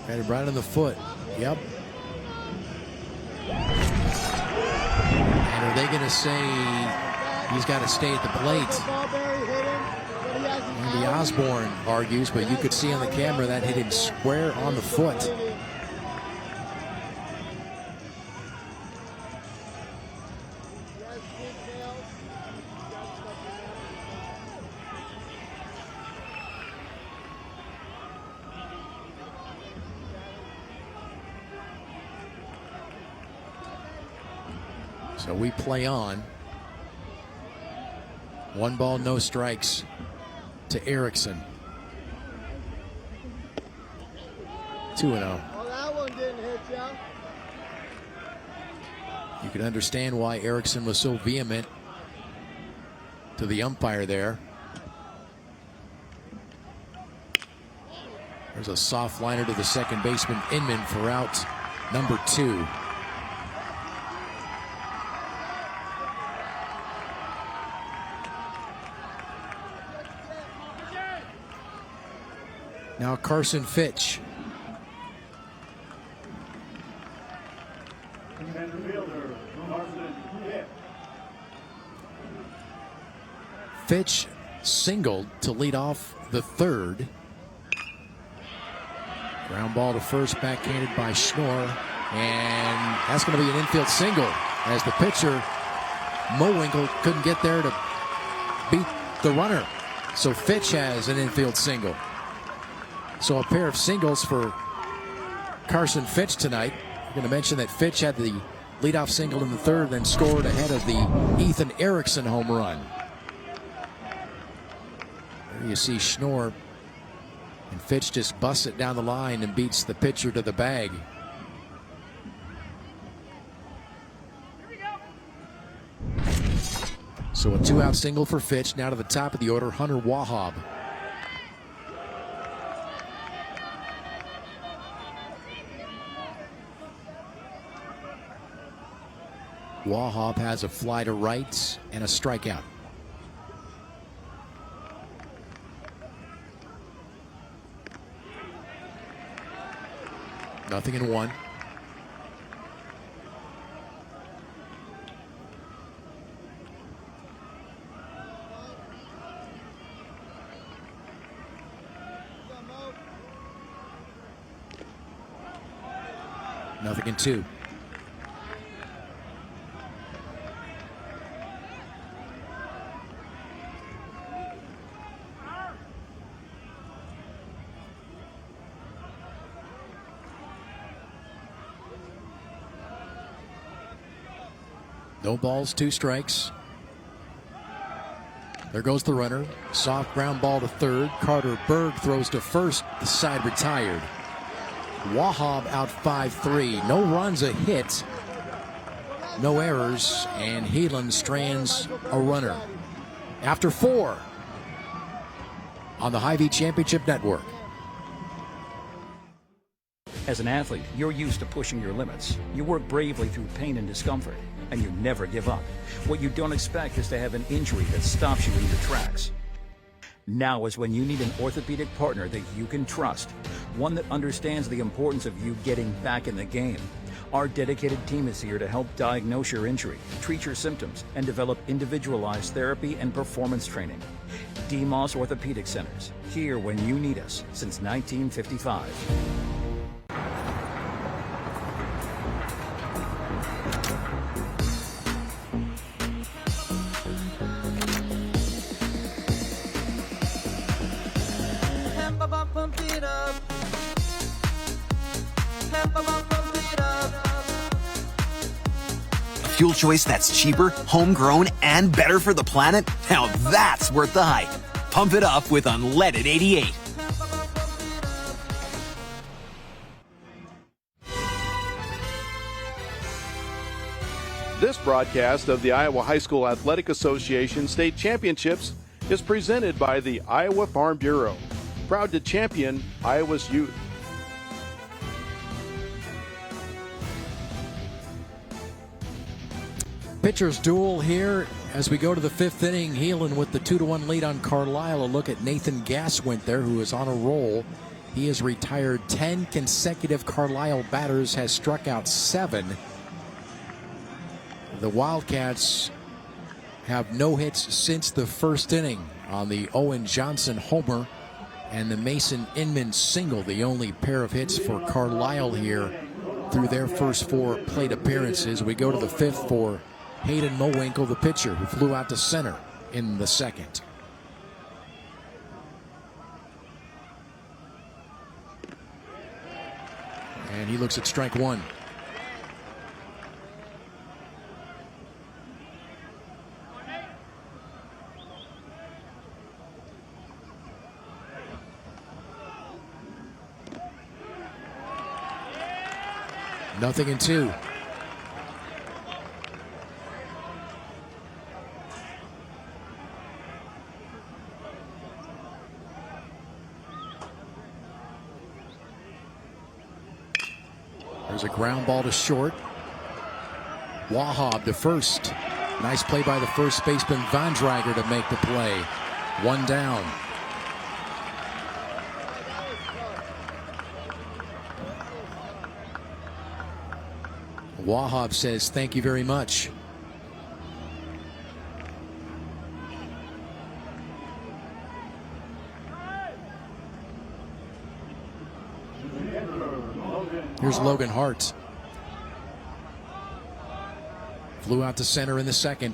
Speaker 2: Got it right on the foot. Yep. And are they going to say he's got to stay at the plate? Andy Osborne argues, but you could see on the camera that hit him square on the foot. So we play on. 1 ball, no strikes to Erickson. 2-0.
Speaker 6: Oh, that one didn't hit ya.
Speaker 2: You can understand why Erickson was so vehement to the umpire there. There's a soft liner to the second baseman, Inman, for out number 2. Now Carson Fitch.
Speaker 14: Center fielder, Carson Fitch.
Speaker 2: Fitch singled to lead off the third. Ground ball to first, backhanded by Schnorr. And that's going to be an infield single as the pitcher, Mowinkle, couldn't get there to beat the runner. So Fitch has an infield single. So a pair of singles for Carson Fitch tonight. I'm going to mention that Fitch had the leadoff single in the third, then scored ahead of the Ethan Erickson home run. There you see Schnorr, and Fitch just busts it down the line and beats the pitcher to the bag. So a 2-out single for Fitch. Now to the top of the order, Hunter Wahab. Wahab has a fly to right and a strikeout. Nothing in 1. Nothing in 2. No balls, 2 strikes. There goes the runner. Soft ground ball to third. Carter Berg throws to first. The side retired. Wahab out 5-3. No runs, a hit. No errors. And Heelan strands a runner. After 4 on the Hy-Vee Championship Network.
Speaker 15: As an athlete, you're used to pushing your limits. You work bravely through pain and discomfort, and you never give up. What you don't expect is to have an injury that stops you in your tracks. Now is when you need an orthopedic partner that you can trust, one that understands the importance of you getting back in the game. Our dedicated team is here to help diagnose your injury, treat your symptoms, and develop individualized therapy and performance training. DeMoss Orthopedic Centers, here when you need us since 1955.
Speaker 16: fuel choice that's cheaper, homegrown, and better for the planet? Now that's worth the hype. Pump it up with unleaded 88.
Speaker 11: This broadcast of the Iowa High School Athletic Association State Championships is presented by the Iowa Farm Bureau, proud to champion Iowa's youth.
Speaker 2: Pitchers duel here as we go to the fifth inning. Heelan with the 2-1 lead on Carlisle. A look at Nathan Gaswint there, who is on a roll. He has retired 10 consecutive Carlisle batters, has struck out 7. The Wildcats have no hits since the first inning on the Owen Johnson homer and the Mason Inman single, the only pair of hits for Carlisle here through their first 4 plate appearances. We go to the fifth for Hayden Mowinkle, the pitcher, who flew out to center in the second. And he looks at strike 1. Nothing in 2. There's a ground ball to short. Wahab to first. Nice play by the first baseman Von Drager to make the play. 1 down. Wahab says thank you very much. Here's Logan Hart. Flew out to center in the second.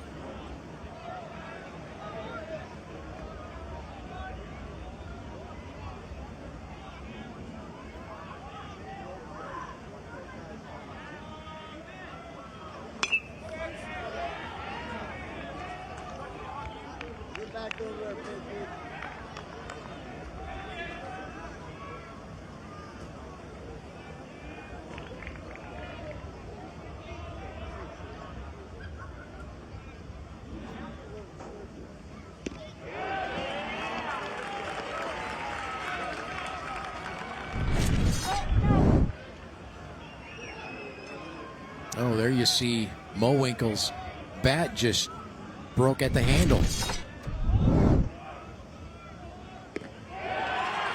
Speaker 2: Oh, there you see Mowinkle's bat just broke at the handle.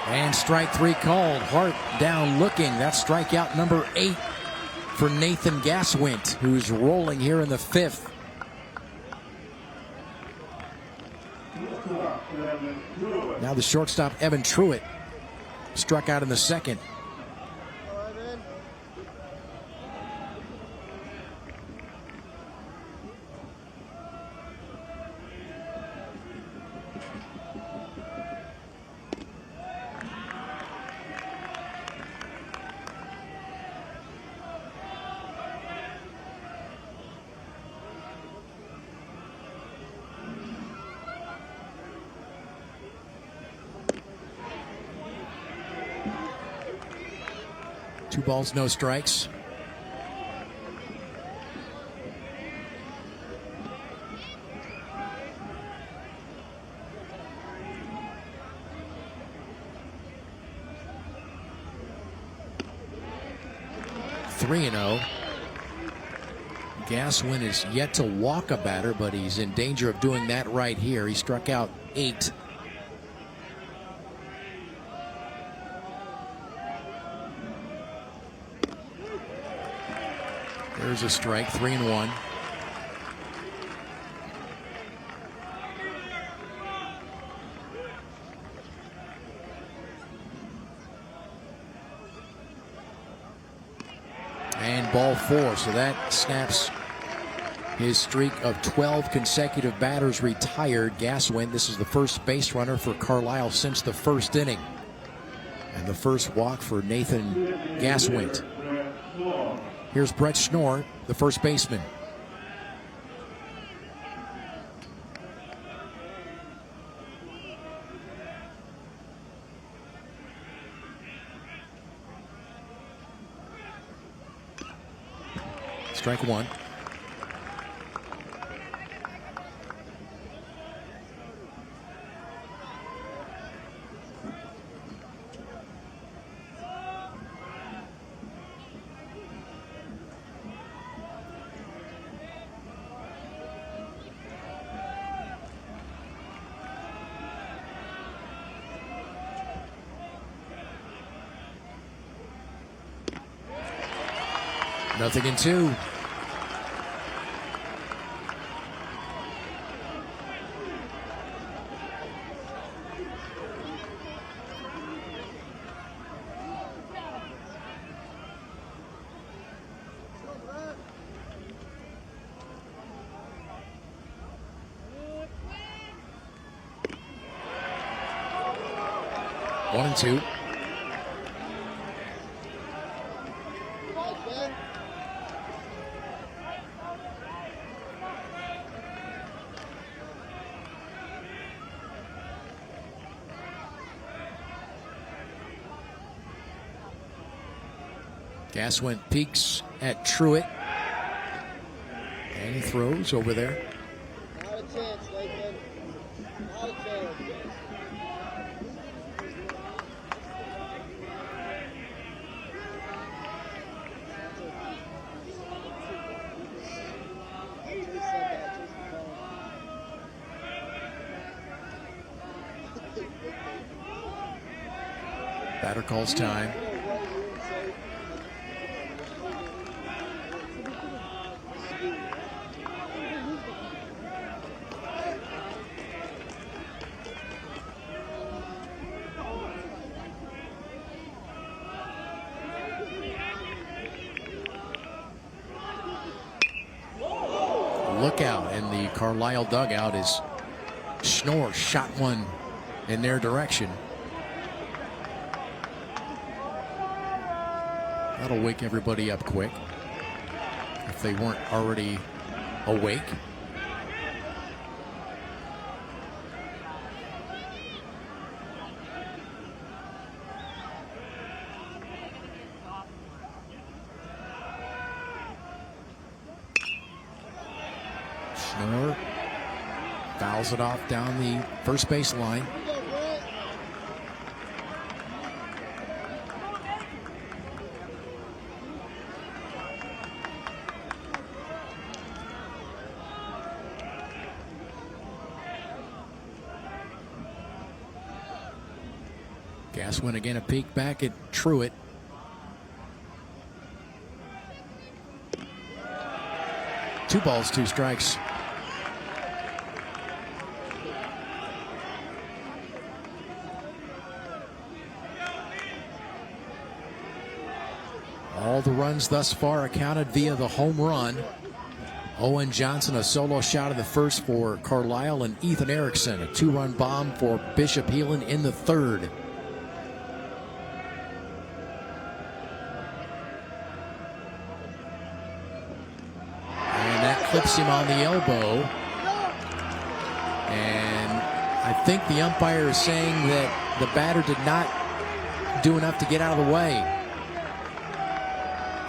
Speaker 2: And strike 3 called. Hart down looking. That's strikeout number 8 for Nathan Gaswint, who's rolling here in the 5th. Now the shortstop, Evan Truitt, struck out in the second. Two balls, no strikes. Three and 0. Gaswin is yet to walk a batter, but he's in danger of doing that right here. He struck out 8. There's a strike, 3-1. And ball 4, so that snaps his streak of 12 consecutive batters retired. Gaswin, this is the first base runner for Carlisle since the first inning. And the first walk for Nathan Gaswin. Here's Brett Schnorr, the first baseman. Strike one. Nothing in two. One and two. Gaswin peeks at Truitt. And he throws over there.
Speaker 6: Not a chance, Lakeland. Not a chance.
Speaker 2: Batter calls time. Look out, and the Carlisle dugout is Schnorr shot one in their direction. That'll wake everybody up quick if they weren't already awake. Schnorr fouls it off down the first base line. Gaswin again, a peek back at Truitt. Two balls, two strikes. All the runs thus far accounted via the home run. Owen Johnson, a solo shot in the first for Carlisle, and Ethan Erickson, a two-run bomb for Bishop Heelan in the third. And that clips him on the elbow. And I think the umpire is saying that the batter did not do enough to get out of the way.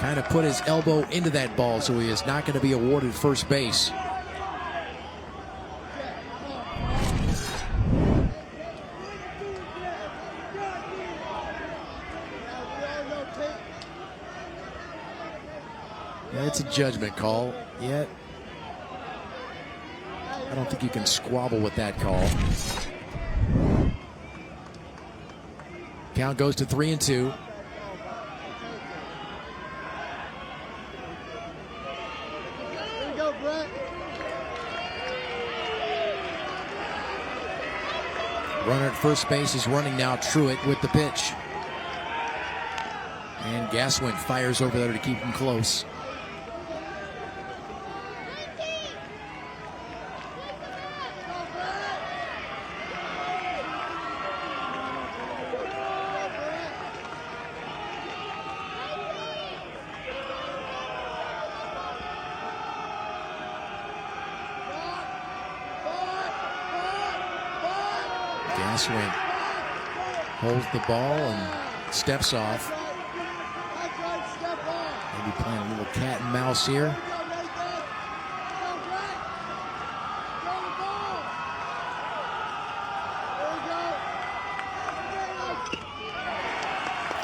Speaker 2: Kind of put his elbow into that ball, so he is not going to be awarded first base. Yeah, it's a judgment call. Yet, I don't think you can squabble with that call. Count goes to 3-2. Runner at first base is running now. Truitt with the pitch. And Gaswin fires over there to keep him close. Gaswin holds the ball and steps off. Maybe playing a little cat and mouse here.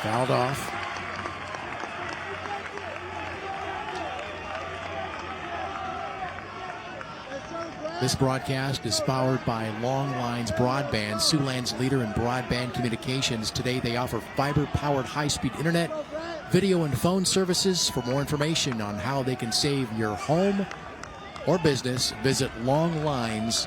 Speaker 2: Fouled off. This broadcast is powered by Long Lines Broadband, Siouxland's leader in broadband communications. Today they offer fiber-powered high-speed internet, video and phone services. For more information on how they can save your home or business, visit longlines.com.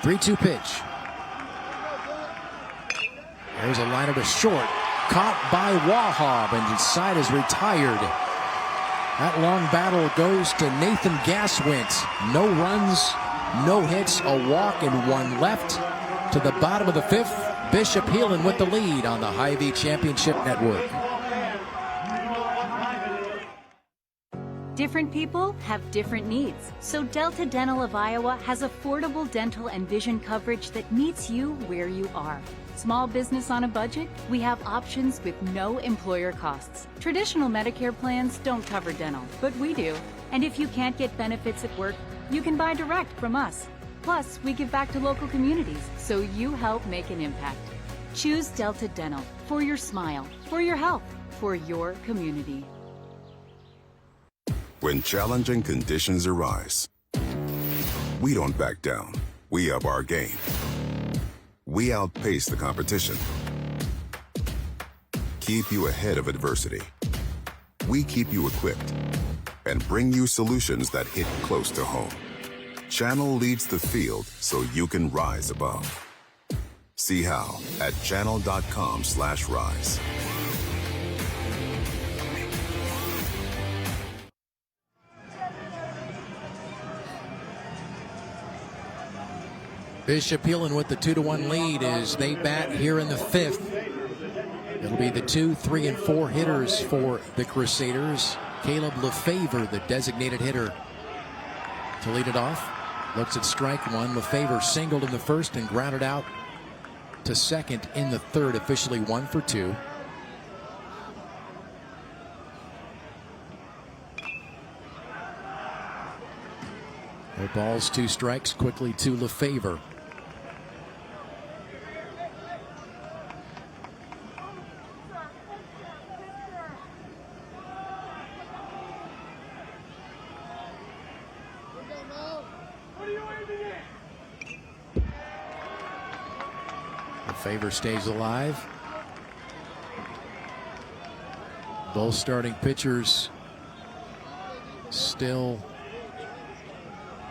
Speaker 2: Three-two pitch. There's a liner to short. Caught by Wahab, and his side is retired. That long battle goes to Nathan Gaswint. No runs, no hits, a walk, and one left. To the bottom of the fifth, Bishop Heelan with the lead on the Hy-Vee Championship Network.
Speaker 8: Different people have different needs, so Delta Dental of Iowa has affordable dental and vision coverage that meets you where you are. Small business on a budget? We have options with no employer costs. Traditional Medicare plans don't cover dental, but we do. And if you can't get benefits at work, you can buy direct from us. Plus, we give back to local communities, so you help make an impact. Choose Delta Dental for your smile, for your health, for your community.
Speaker 10: When challenging conditions arise, we don't back down. We up our game. We outpace the competition. Keep you ahead of adversity. We keep you equipped and bring you solutions that hit close to home. Channel leads the field so you can rise above. See how at channel.com/rise.
Speaker 2: Bishop Heelan with the 2-1 lead as they bat here in the fifth. It'll be the 2, 3, and 4 hitters for the Crusaders. Caleb Lefevre, the designated hitter, to lead it off. Looks at strike one. Lefevre singled in the first and grounded out to second in the third, officially 1 for 2. No balls, 2 strikes, quickly to Lefevre. Lefevre stays alive. Both starting pitchers still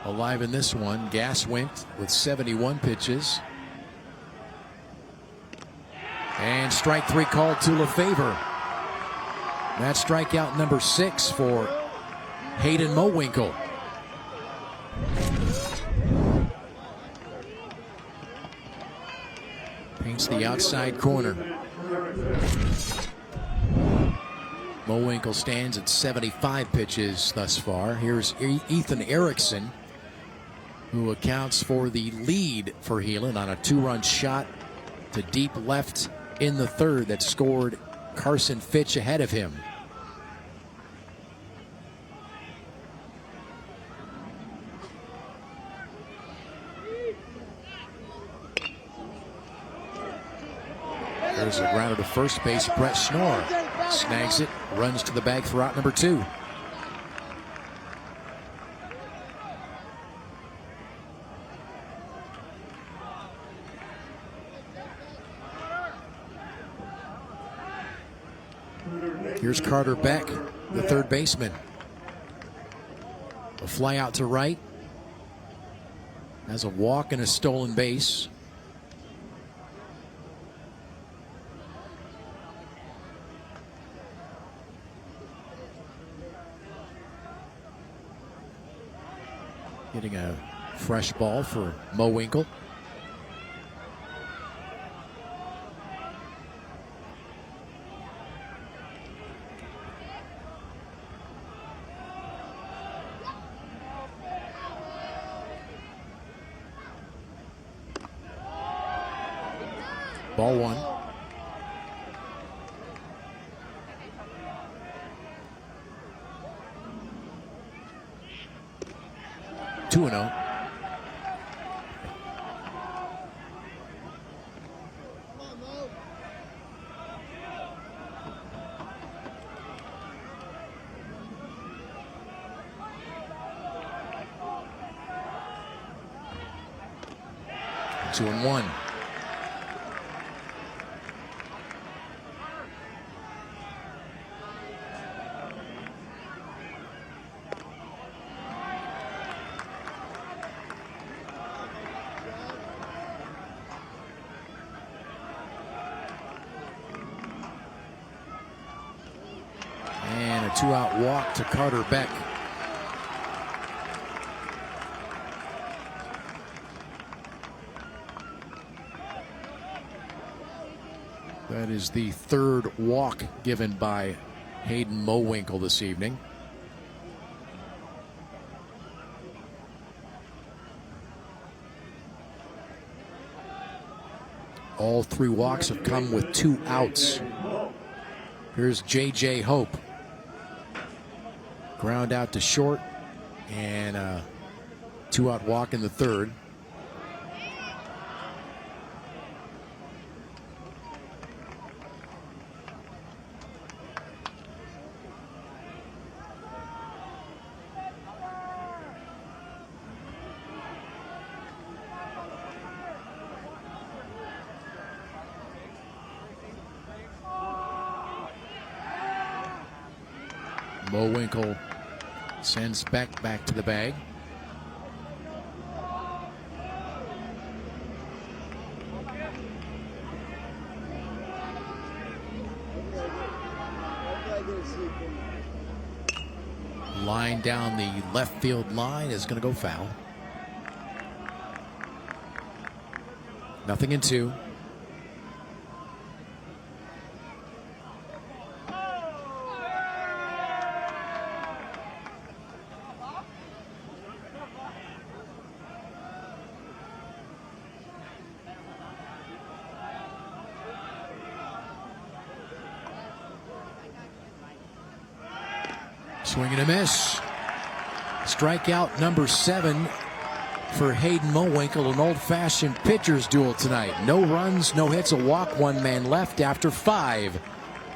Speaker 2: alive in this one. Gaswint with 71 pitches. And strike 3 called to Lefevre. That's strikeout number 6 for Hayden Mowinkle. Paints the outside corner. Mowinkle stands at 75 pitches thus far. Here's Ethan Erickson, who accounts for the lead for Heelan on a 2-run shot to deep left in the third that scored Carson Fitch ahead of him. There's a grounder to first base. Brett Schnorr snags it, runs to the bag for out number 2. Here's Carter Beck, the third baseman. A fly out to right. Has a walk and a stolen base. Getting a fresh ball for Mowinkle. Ball one. Two and 0. Two and 1. And a 2-out walk to Carter Beck. That is the third walk given by Hayden Mowinkle this evening. All 3 walks have come with 2 outs. Here's J.J. Hope. Ground out to short and a 2-out walk in the third. Mowinkle sends Beck back to the bag. Line down the left field line is going to go foul. 0-2. Swing and a miss. Strikeout number 7 for Hayden Mowinkle. An old-fashioned pitcher's duel tonight. No runs, no hits, a walk, 1 man left after 5.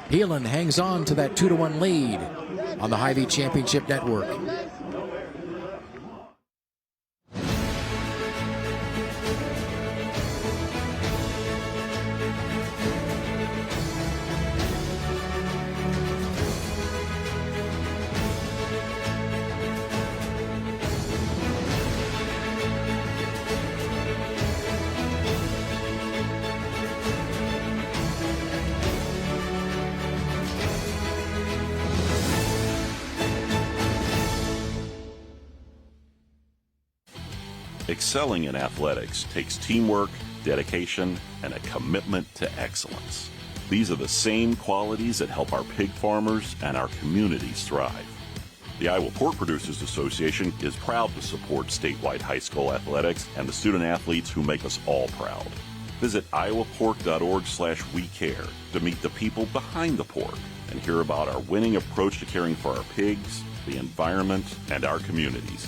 Speaker 2: Heelan hangs on to that 2-1 lead on the Hy-Vee Championship Network.
Speaker 13: Excelling in athletics takes teamwork, dedication, and a commitment to excellence. These are the same qualities that help our pig farmers and our communities thrive. The Iowa Pork Producers Association is proud to support statewide high school athletics and the student athletes who make us all proud. Visit iowapork.org/WeCare to meet the people behind the pork and hear about our winning approach to caring for our pigs, the environment, and our communities.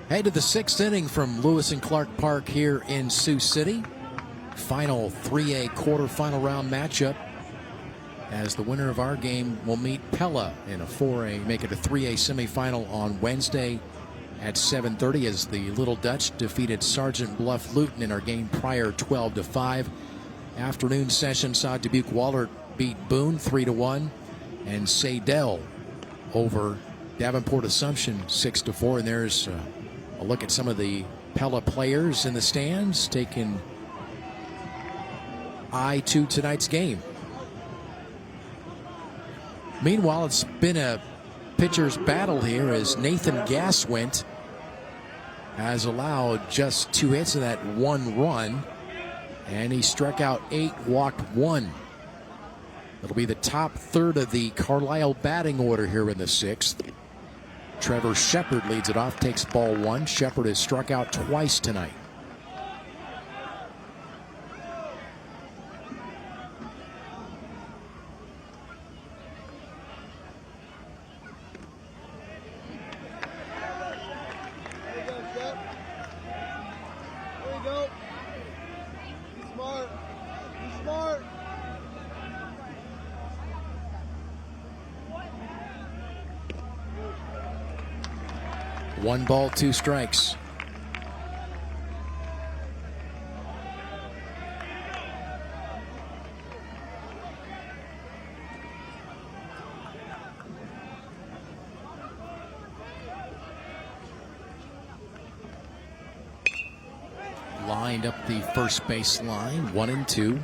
Speaker 2: Head to the 6th inning from Lewis and Clark Park here in Sioux City. Final 3A quarterfinal round matchup, as the winner of our game will meet Pella in a 4A, make it a 3A semifinal on Wednesday at 7:30, as the Little Dutch defeated Sergeant Bluff Luton in our game prior 12-5. Afternoon session saw Dubuque Wahlert beat Boone 3-1, and Sadell over Davenport Assumption 6-4. And there's a look at some of the Pella players in the stands taking eye to tonight's game. Meanwhile, it's been a pitcher's battle here, as Nathan Gaswint has allowed just 2 hits and that 1 run, and he struck out 8, walked 1. It'll be the top third of the Carlisle batting order here in the 6th. Trevor Shepard leads it off, takes ball one. Shepard has struck out twice tonight. One ball, two strikes. Lined up the first base line, 1-2.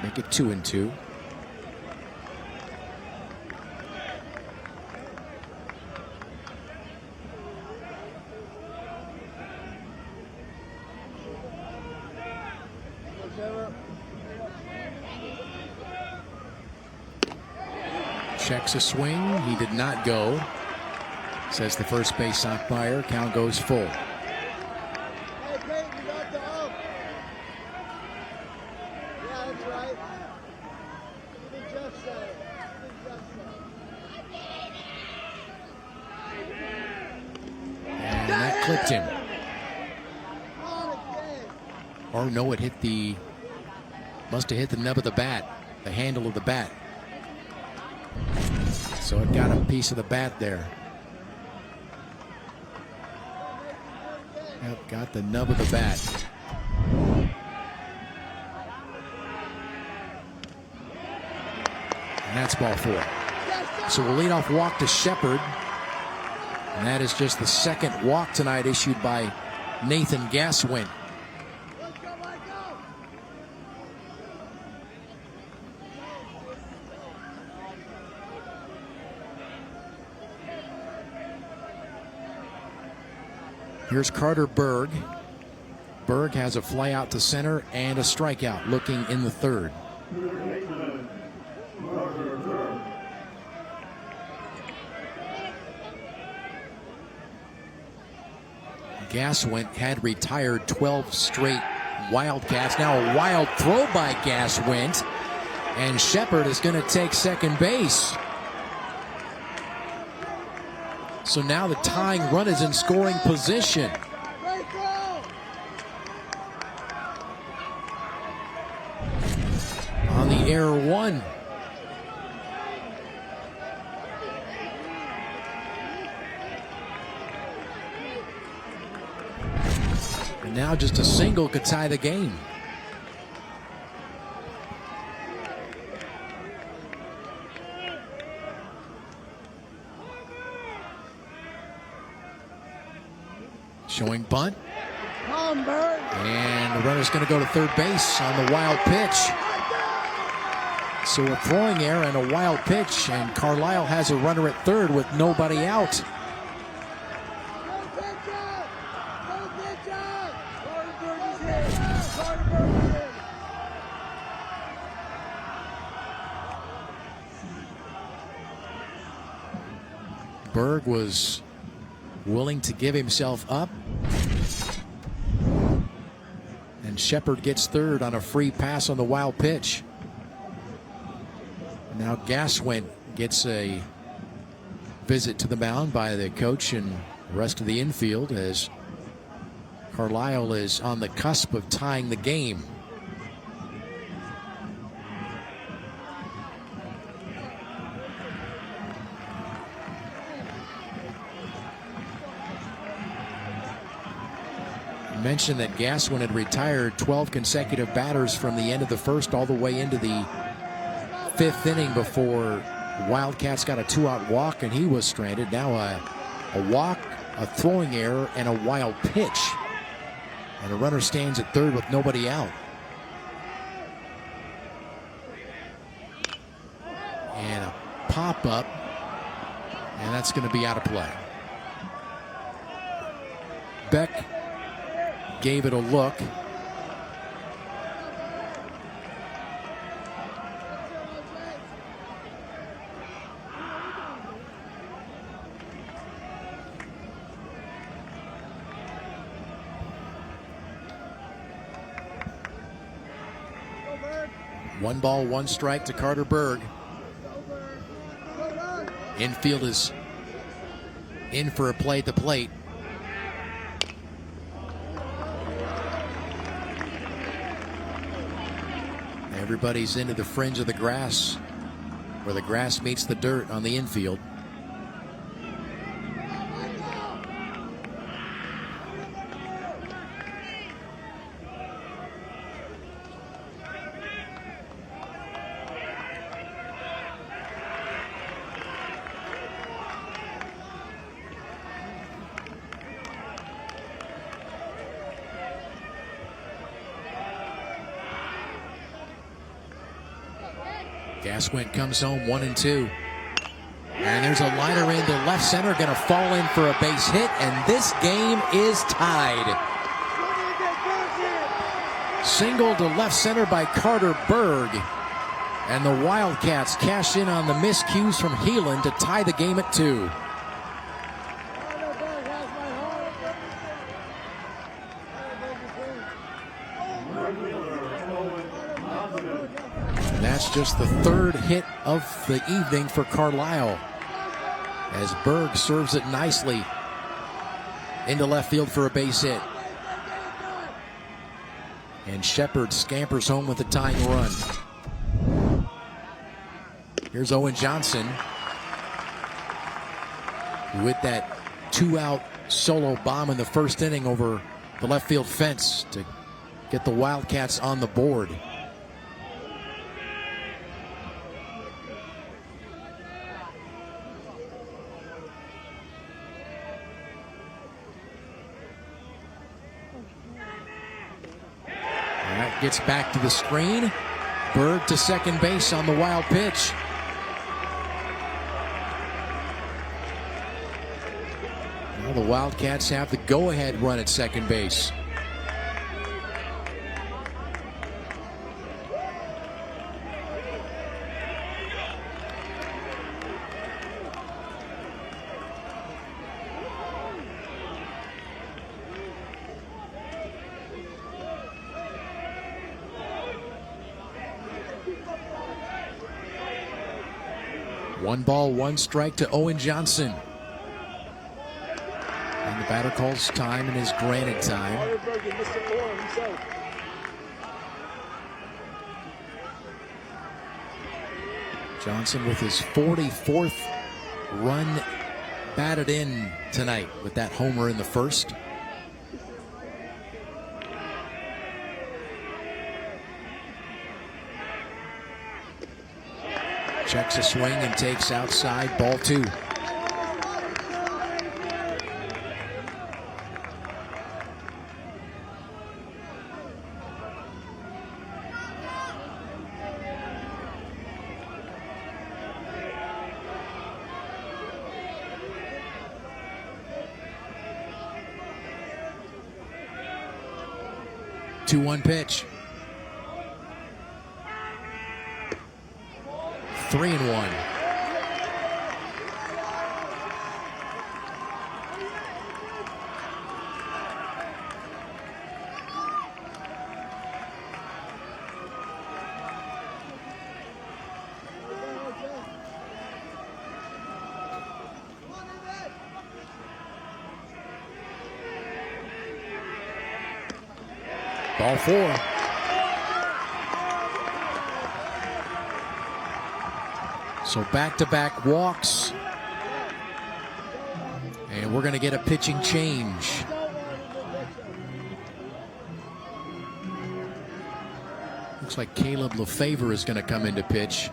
Speaker 2: Make it 2-2. Checks a swing. He did not go. Says the first base umpire. Count goes full.
Speaker 6: Hey, Peyton, you got the up. Yeah, that's right. I think Jeff said it.
Speaker 2: And that clipped him. Or no, it hit the... Must have hit the nub of the bat. The handle of the bat. So it got a piece of the bat there. Yep, got the nub of the bat. And that's ball four. So we'll lead off walk to Shepard. And that is just the second walk tonight issued by Nathan Gaswin. Here's Carter Berg. Berg has a fly out to center and a strikeout looking in the third. Gaswin had retired 12 straight Wildcats. Now a wild throw by Gaswin. And Shepard is going to take second base. So now the tying run is in scoring position. On the error one. And now just a single could tie the game. Showing bunt. And the runner's going to go to third base on the wild pitch. So a throwing error and a wild pitch, and Carlisle has a runner at third with nobody out. Berg was willing to give himself up. And Shepard gets third on a free pass on the wild pitch. Now Gaswin gets a visit to the mound by the coach and the rest of the infield as Carlisle is on the cusp of tying the game. Mentioned that Gaswin had retired 12 consecutive batters from the end of the first all the way into the fifth inning before Wildcats got a two-out walk and he was stranded. Now a walk, a throwing error, and a wild pitch. And a runner stands at third with nobody out. And a pop-up, and that's going to be out of play. Beck gave it a look. 1 ball, 1 strike to Carter Berg. Infield is in for a play at the plate. Everybody's into the fringe of the grass, where the grass meets the dirt on the infield. Gasquin comes home 1-2. And there's a liner into left center, going to fall in for a base hit, and this game is tied. Single to left center by Carter Berg. And the Wildcats cash in on the miscues from Heelan to tie the game at 2. And that's just the 3rd hit of the evening for Carlisle, as Berg serves it nicely into left field for a base hit. And Shepard scampers home with a tying run. Here's Owen Johnson with that 2-out solo bomb in the 1st inning over the left field fence to get the Wildcats on the board. That gets back to the screen. Berg to second base on the wild pitch. Well, the Wildcats have the go-ahead run at second base. One ball, 1 strike to Owen Johnson. And the batter calls time and is granted time. Johnson with his 44th run batted in tonight with that homer in the 1st. Checks a swing and takes outside, ball 2. Two-one pitch. 3-1. Ball 4. So back-to-back walks. And we're going to get a pitching change. Looks like Caleb Lefevre is going to come in to pitch.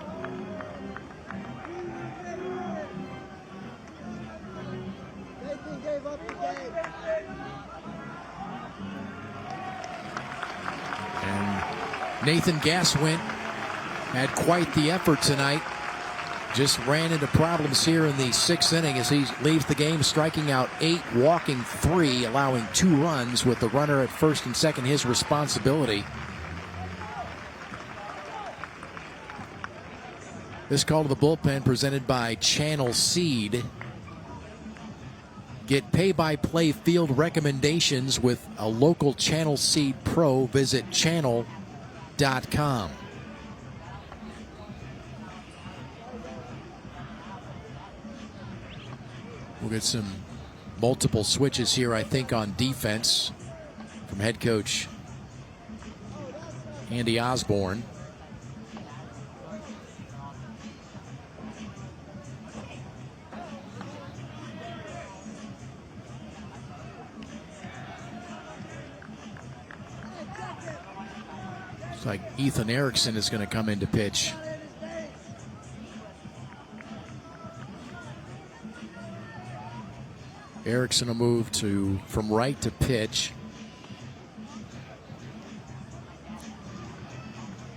Speaker 2: And Nathan Gasquin had quite the effort tonight. Just ran into problems here in the 6th inning as he leaves the game, striking out 8, walking 3, allowing 2 runs with the runner at first and second his responsibility. This call to the bullpen presented by Channel Seed. Get pay-by-play field recommendations with a local Channel Seed pro. Visit channel.com. We'll get some multiple switches here, I think, on defense from head coach Andy Osborne. Looks like Ethan Erickson is going to come in to pitch. Erickson will move from right to pitch.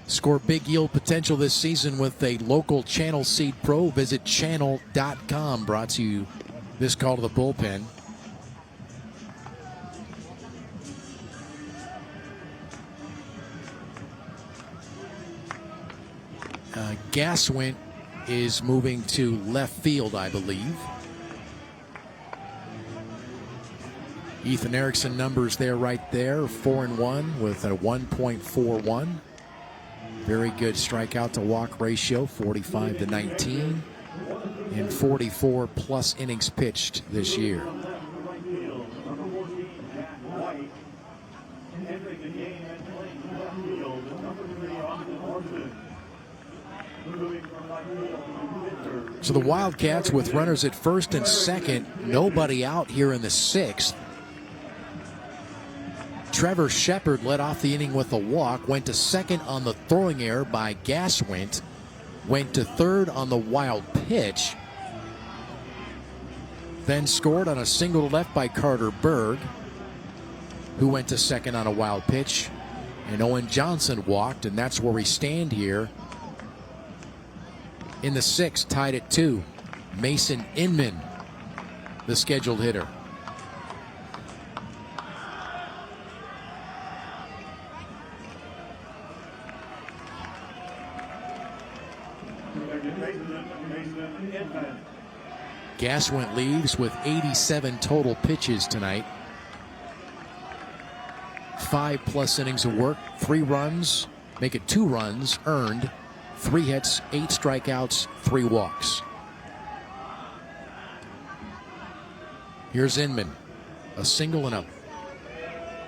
Speaker 2: Score big yield potential this season with a local Channel Seed Pro. Visit channel.com. Brought to you this call to the bullpen. Gaswint is moving to left field, I believe. Ethan Erickson numbers there, right there, 4-1 with a 1.41. Very good strikeout to walk ratio, 45-19, and 44 plus innings pitched this year. So the Wildcats with runners at first and second, nobody out here in the sixth. Trevor Shepard led off the inning with a walk, went to second on the throwing error by Gaswint, went to third on the wild pitch, then scored on a single to left by Carter Berg, who went to second on a wild pitch, and Owen Johnson walked, and that's where we stand here in the sixth, tied at 2. Mason Inman, the scheduled hitter. Gaswint leaves with 87 total pitches tonight. 5 plus innings of work, 3 runs, make it 2 runs earned, 3 hits, 8 strikeouts, 3 walks. Here's Inman, a single and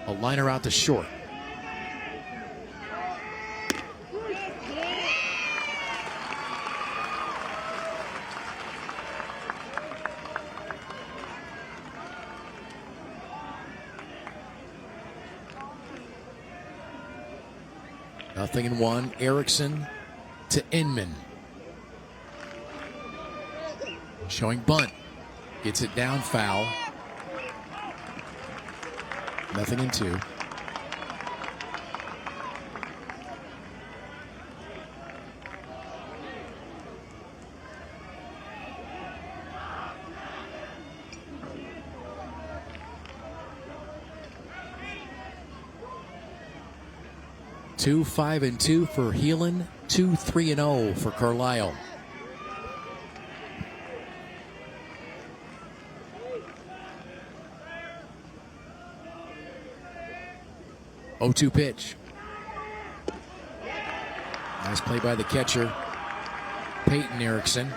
Speaker 2: a liner out to short. Nothing in 1. Erickson to Inman. Showing bunt. Gets it down foul. Nothing in 2. Two 5-2 for Heelan, 2-3-0 for Carlisle. Oh, 2 pitch. Nice play by the catcher, Peyton Erickson.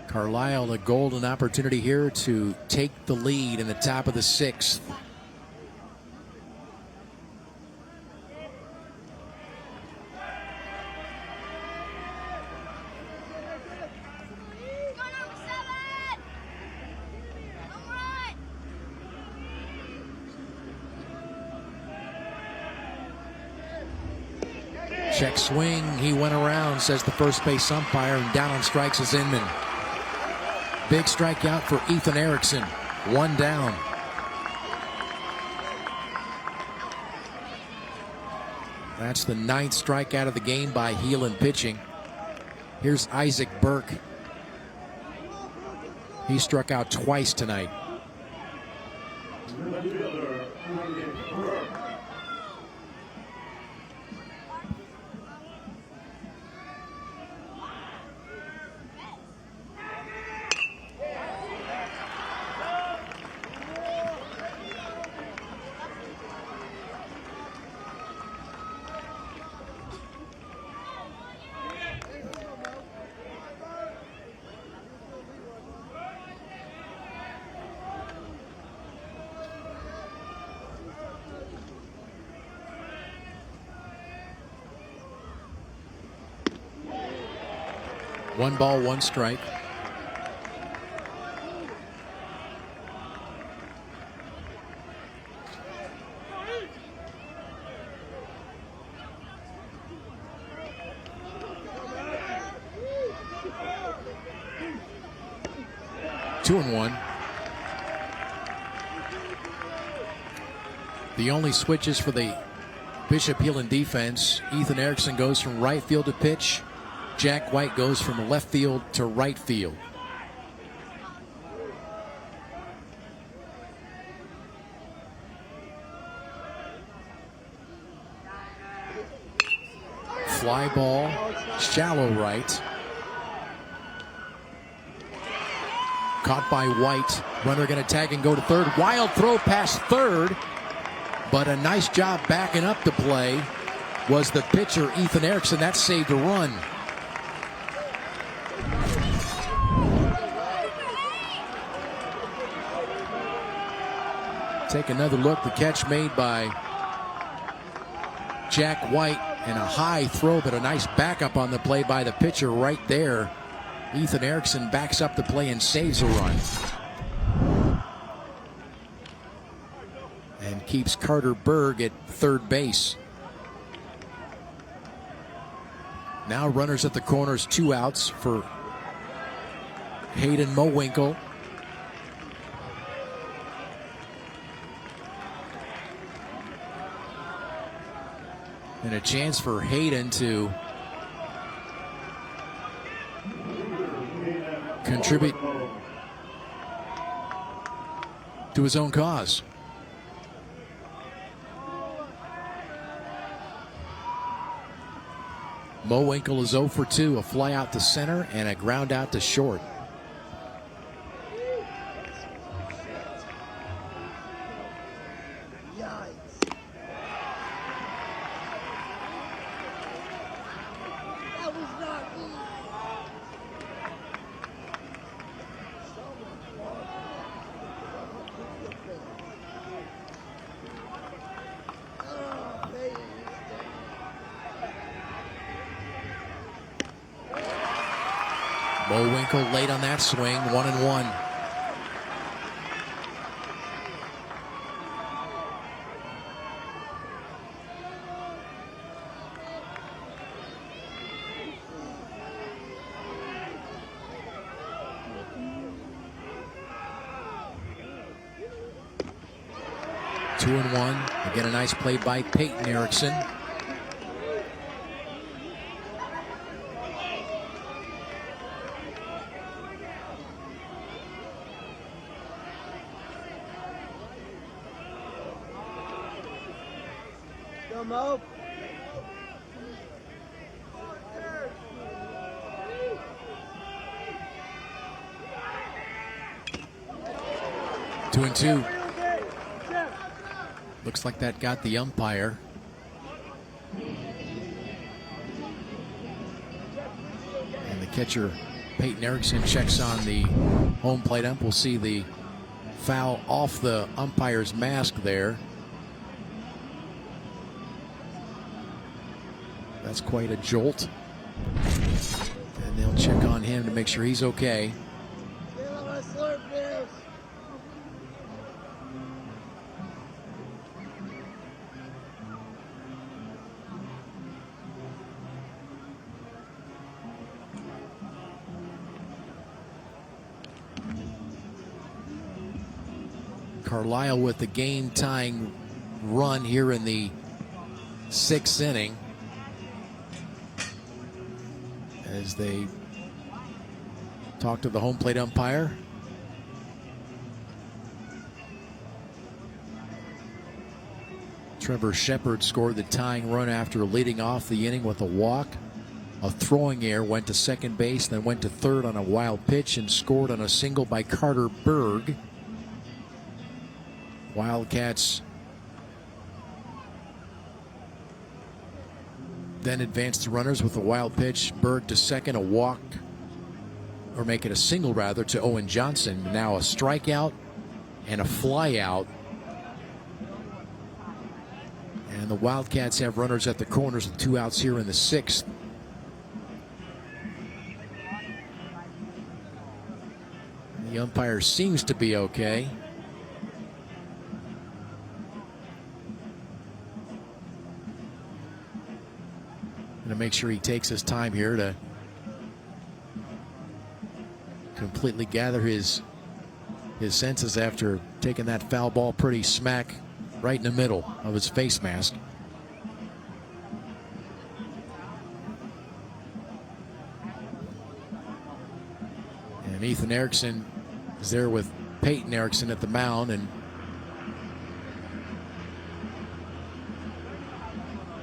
Speaker 2: Carlisle a golden opportunity here to take the lead in the top of the 6th. Check swing, he went around, says the first base umpire, and down on strikes is Inman. Big strikeout for Ethan Erickson. 1 down. That's the 9th strikeout of the game by Heelan pitching. Here's Isaac Burke. He struck out twice tonight. 1 ball, 1 strike. Two and 1. The only switches for the Bishop Heelan defense. Ethan Erickson goes from right field to pitch. Jack White goes from left field to right field. Fly ball, shallow right. Caught by White. Runner going to tag and go to third. Wild throw past third. But a nice job backing up the play was the pitcher, Ethan Erickson. That saved a run. Take another look. The catch made by Jack White, and a high throw, but a nice backup on the play by the pitcher right there. Ethan Erickson backs up the play and saves a run. And keeps Carter Berg at third base. Now runners at the corners, 2 outs for Hayden Mowinkle. And a chance for Hayden to contribute to his own cause. Mowinkle is 0 for 2, a fly out to center and a ground out to short. Mowinkle late on that swing, 1-1. Two and 1. Again, a nice play by Peyton Erickson.
Speaker 6: Come up.
Speaker 2: Two and 2. Looks like that got the umpire. And the catcher, Peyton Erickson, checks on the home plate ump. We'll see the foul off the umpire's mask there. That's quite a jolt. And they'll check on him to make sure he's okay. Carlisle with the game-tying run here in the 6th inning, as they talk to the home plate umpire. Trevor Shepard scored the tying run after leading off the inning with a walk. A throwing error, went to second base, then went to third on a wild pitch and scored on a single by Carter Berg. Wildcats then advanced the runners with a wild pitch. Berg to second, a walk, or make it a single rather, to Owen Johnson. Now a strikeout and a fly out. And the Wildcats have runners at the corners with 2 outs here in the 6th. The umpire seems to be okay. Going to make sure he takes his time here to completely gather his senses after taking that foul ball pretty smack right in the middle of his face mask. And Ethan Erickson is there with Peyton Erickson at the mound, and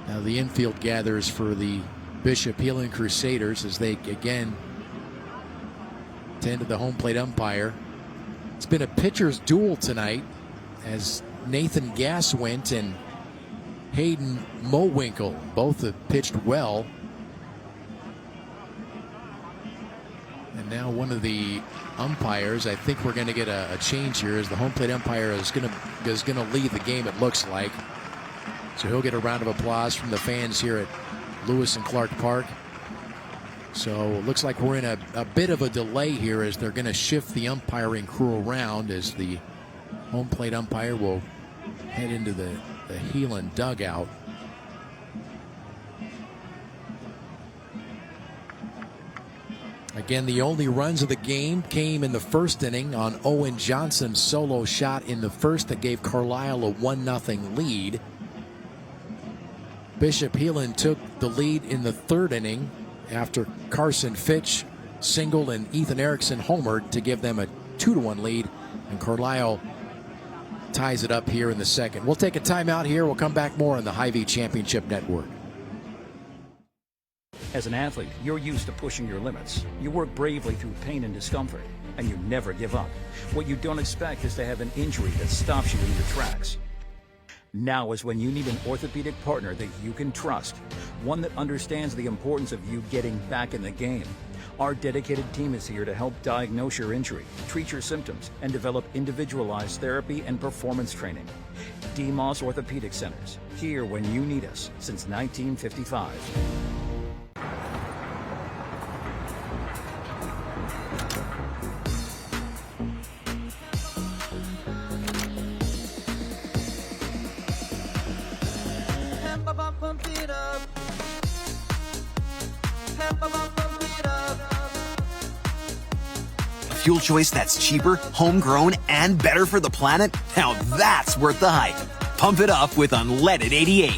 Speaker 2: now the infield gathers for the Bishop Heelan Crusaders as they again tend to the home plate umpire. It's been a pitcher's duel tonight as Nathan Gass went and Hayden Mowinkle. Both have pitched well. And now one of the umpires, I think we're going to get a change here, as the home plate umpire is going to leave the game, it looks like. So he'll get a round of applause from the fans here at Lewis and Clark Park. So it looks like we're in a bit of a delay here as they're going to shift the umpiring crew around, as the home plate umpire will head into the Heelan dugout. Again, the only runs of the game came in the first inning on Owen Johnson's solo shot in the first that gave Carlisle a 1-0 lead. Bishop Heelan took the lead in the third inning after Carson Fitch singled and Ethan Erickson homered to give them a 2-1 lead, and Carlisle ties it up here in the second. We'll take a timeout here. We'll come back more on the Hy-Vee Championship Network.
Speaker 15: As an athlete, you're used to pushing your limits. You work bravely through pain and discomfort, and you never give up. What you don't expect is to have an injury that stops you in your tracks. Now is when you need an orthopedic partner that you can trust, one that understands the importance of you getting back in the game. Our dedicated team is here to help diagnose your injury, treat your symptoms, and develop individualized therapy and performance training. DeMoss Orthopedic Centers, here when you need us since 1955.
Speaker 16: Fuel choice that's cheaper, homegrown, and better for the planet? Now that's worth the hype. Pump it up with unleaded 88.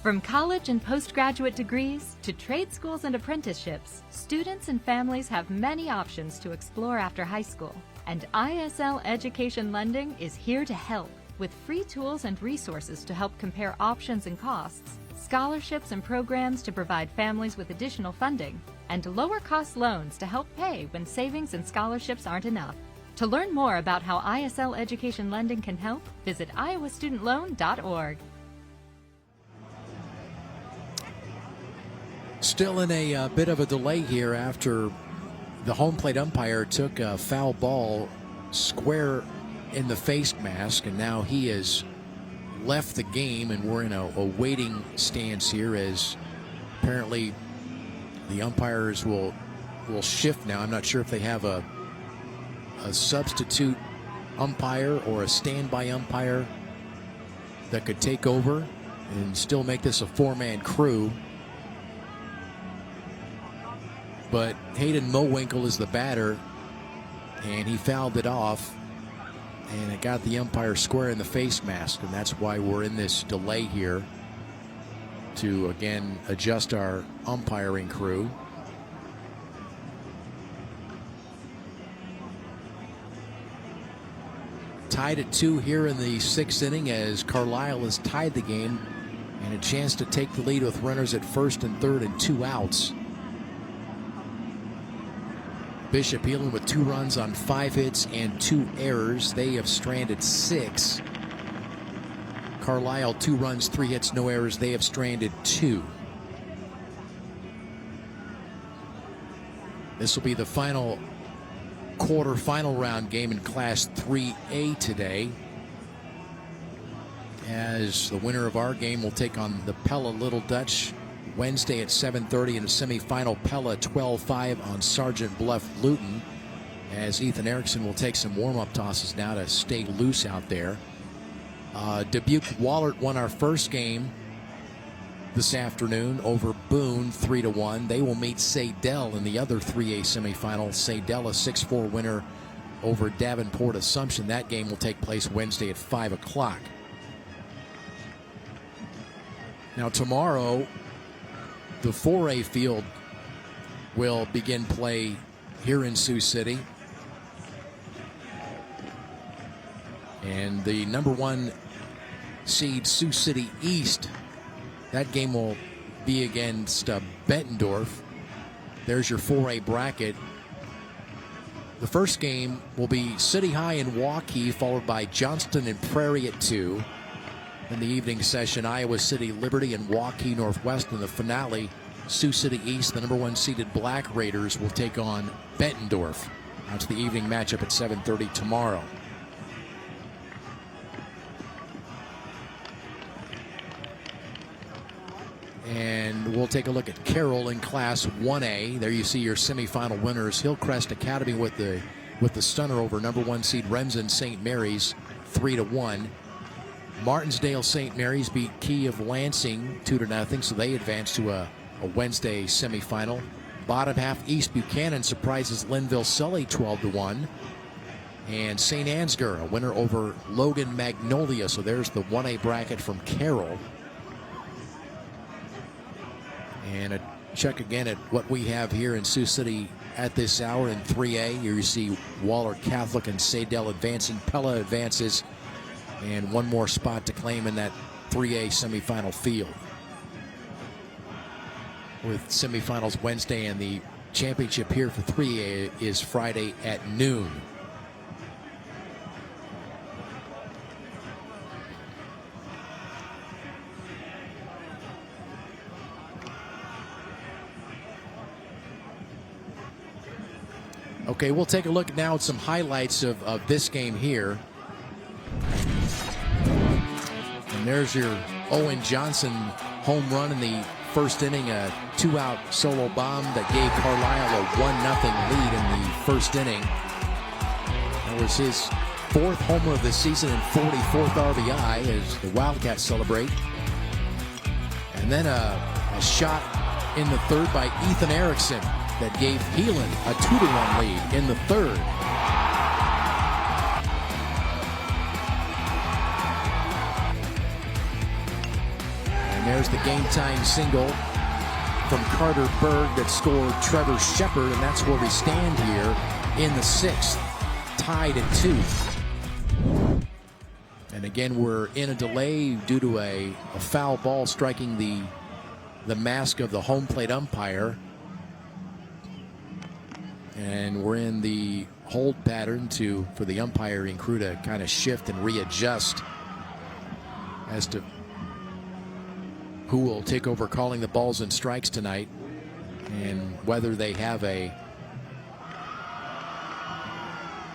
Speaker 8: From college and postgraduate degrees to trade schools and apprenticeships, students and families have many options to explore after high school. And ISL Education Lending is here to help with free tools and resources to help compare options and costs, scholarships and programs to provide families with additional funding, and lower-cost loans to help pay when savings and scholarships aren't enough. To learn more about how ISL Education Lending can help, visit iowastudentloan.org.
Speaker 2: Still in a bit of a delay here after the home plate umpire took a foul ball square in the face mask, and now he has left the game, and we're in a waiting stance here as apparently the umpires will shift now. I'm not sure if they have a substitute umpire or a standby umpire that could take over and still make this a four-man crew. But Hayden Mowinkle is the batter, and he fouled it off, and it got the umpire square in the face mask, and that's why we're in this delay here to, again, adjust our umpiring crew. Tied at 2 here in the 6th inning as Carlisle has tied the game, and a chance to take the lead with runners at first and third and 2 outs. Bishop Heelan with 2 runs on 5 hits and 2 errors. They have stranded 6. Carlisle 2 runs, 3 hits, no errors. They have stranded 2. This will be the final quarter-final round game in Class 3A today, as the winner of our game will take on the Pella Little Dutch Wednesday at 7:30 in the semifinal. Pella 12-5 on Sergeant Bluff Luton, as Ethan Erickson will take some warm-up tosses now to stay loose out there. Dubuque Wahlert won our first game this afternoon over Boone 3-1. They will meet Saydel in the other 3A semifinal. Saydel, a 6-4 winner over Davenport Assumption. That game will take place Wednesday at 5 o'clock. Now tomorrow, the 4A field will begin play here in Sioux City. And the number 1 seed, Sioux City East, that game will be against Bettendorf. There's your 4A bracket. The first game will be City High and Waukee, followed by Johnston and Prairie at 2. In the evening session, Iowa City Liberty and Waukee Northwest. In the finale, Sioux City East, the number 1 seeded Black Raiders, will take on Bettendorf. That's the evening matchup at 7:30 tomorrow. And we'll take a look at Carroll in Class 1A. There you see your semifinal winners. Hillcrest Academy with the stunner over number 1 seed Remsen St. Mary's 3-1. Martinsdale St. Mary's beat Key of Lansing 2-0, so they advance to a Wednesday semifinal. Bottom half, East Buchanan surprises Linville Sully 12-1. And St. Ansgar, a winner over Logan Magnolia. So there's the 1A bracket from Carroll. And a check again at what we have here in Sioux City at this hour in 3A. Here you see Wahlert Catholic and Saydel advancing. Pella advances. And one more spot to claim in that 3A semifinal field. With semifinals Wednesday, and the championship here for 3A is Friday at noon. Okay, we'll take a look now at some highlights of this game here. And there's your Owen Johnson home run in the first inning, a 2-out solo bomb that gave Carlisle a 1-0 lead in the first inning. That was his 4th homer of the season and 44th RBI as the Wildcats celebrate. And then a shot in the third by Ethan Erickson that gave Heelan a 2-1 lead in the third. And there's the game-tying single from Carter Berg that scored Trevor Shepard, and that's where we stand here in the 6th, tied at 2. And again, we're in a delay due to a foul ball striking the mask of the home plate umpire. And we're in the hold pattern for the umpiring crew to kind of shift and readjust as to who will take over calling the balls and strikes tonight, and whether they have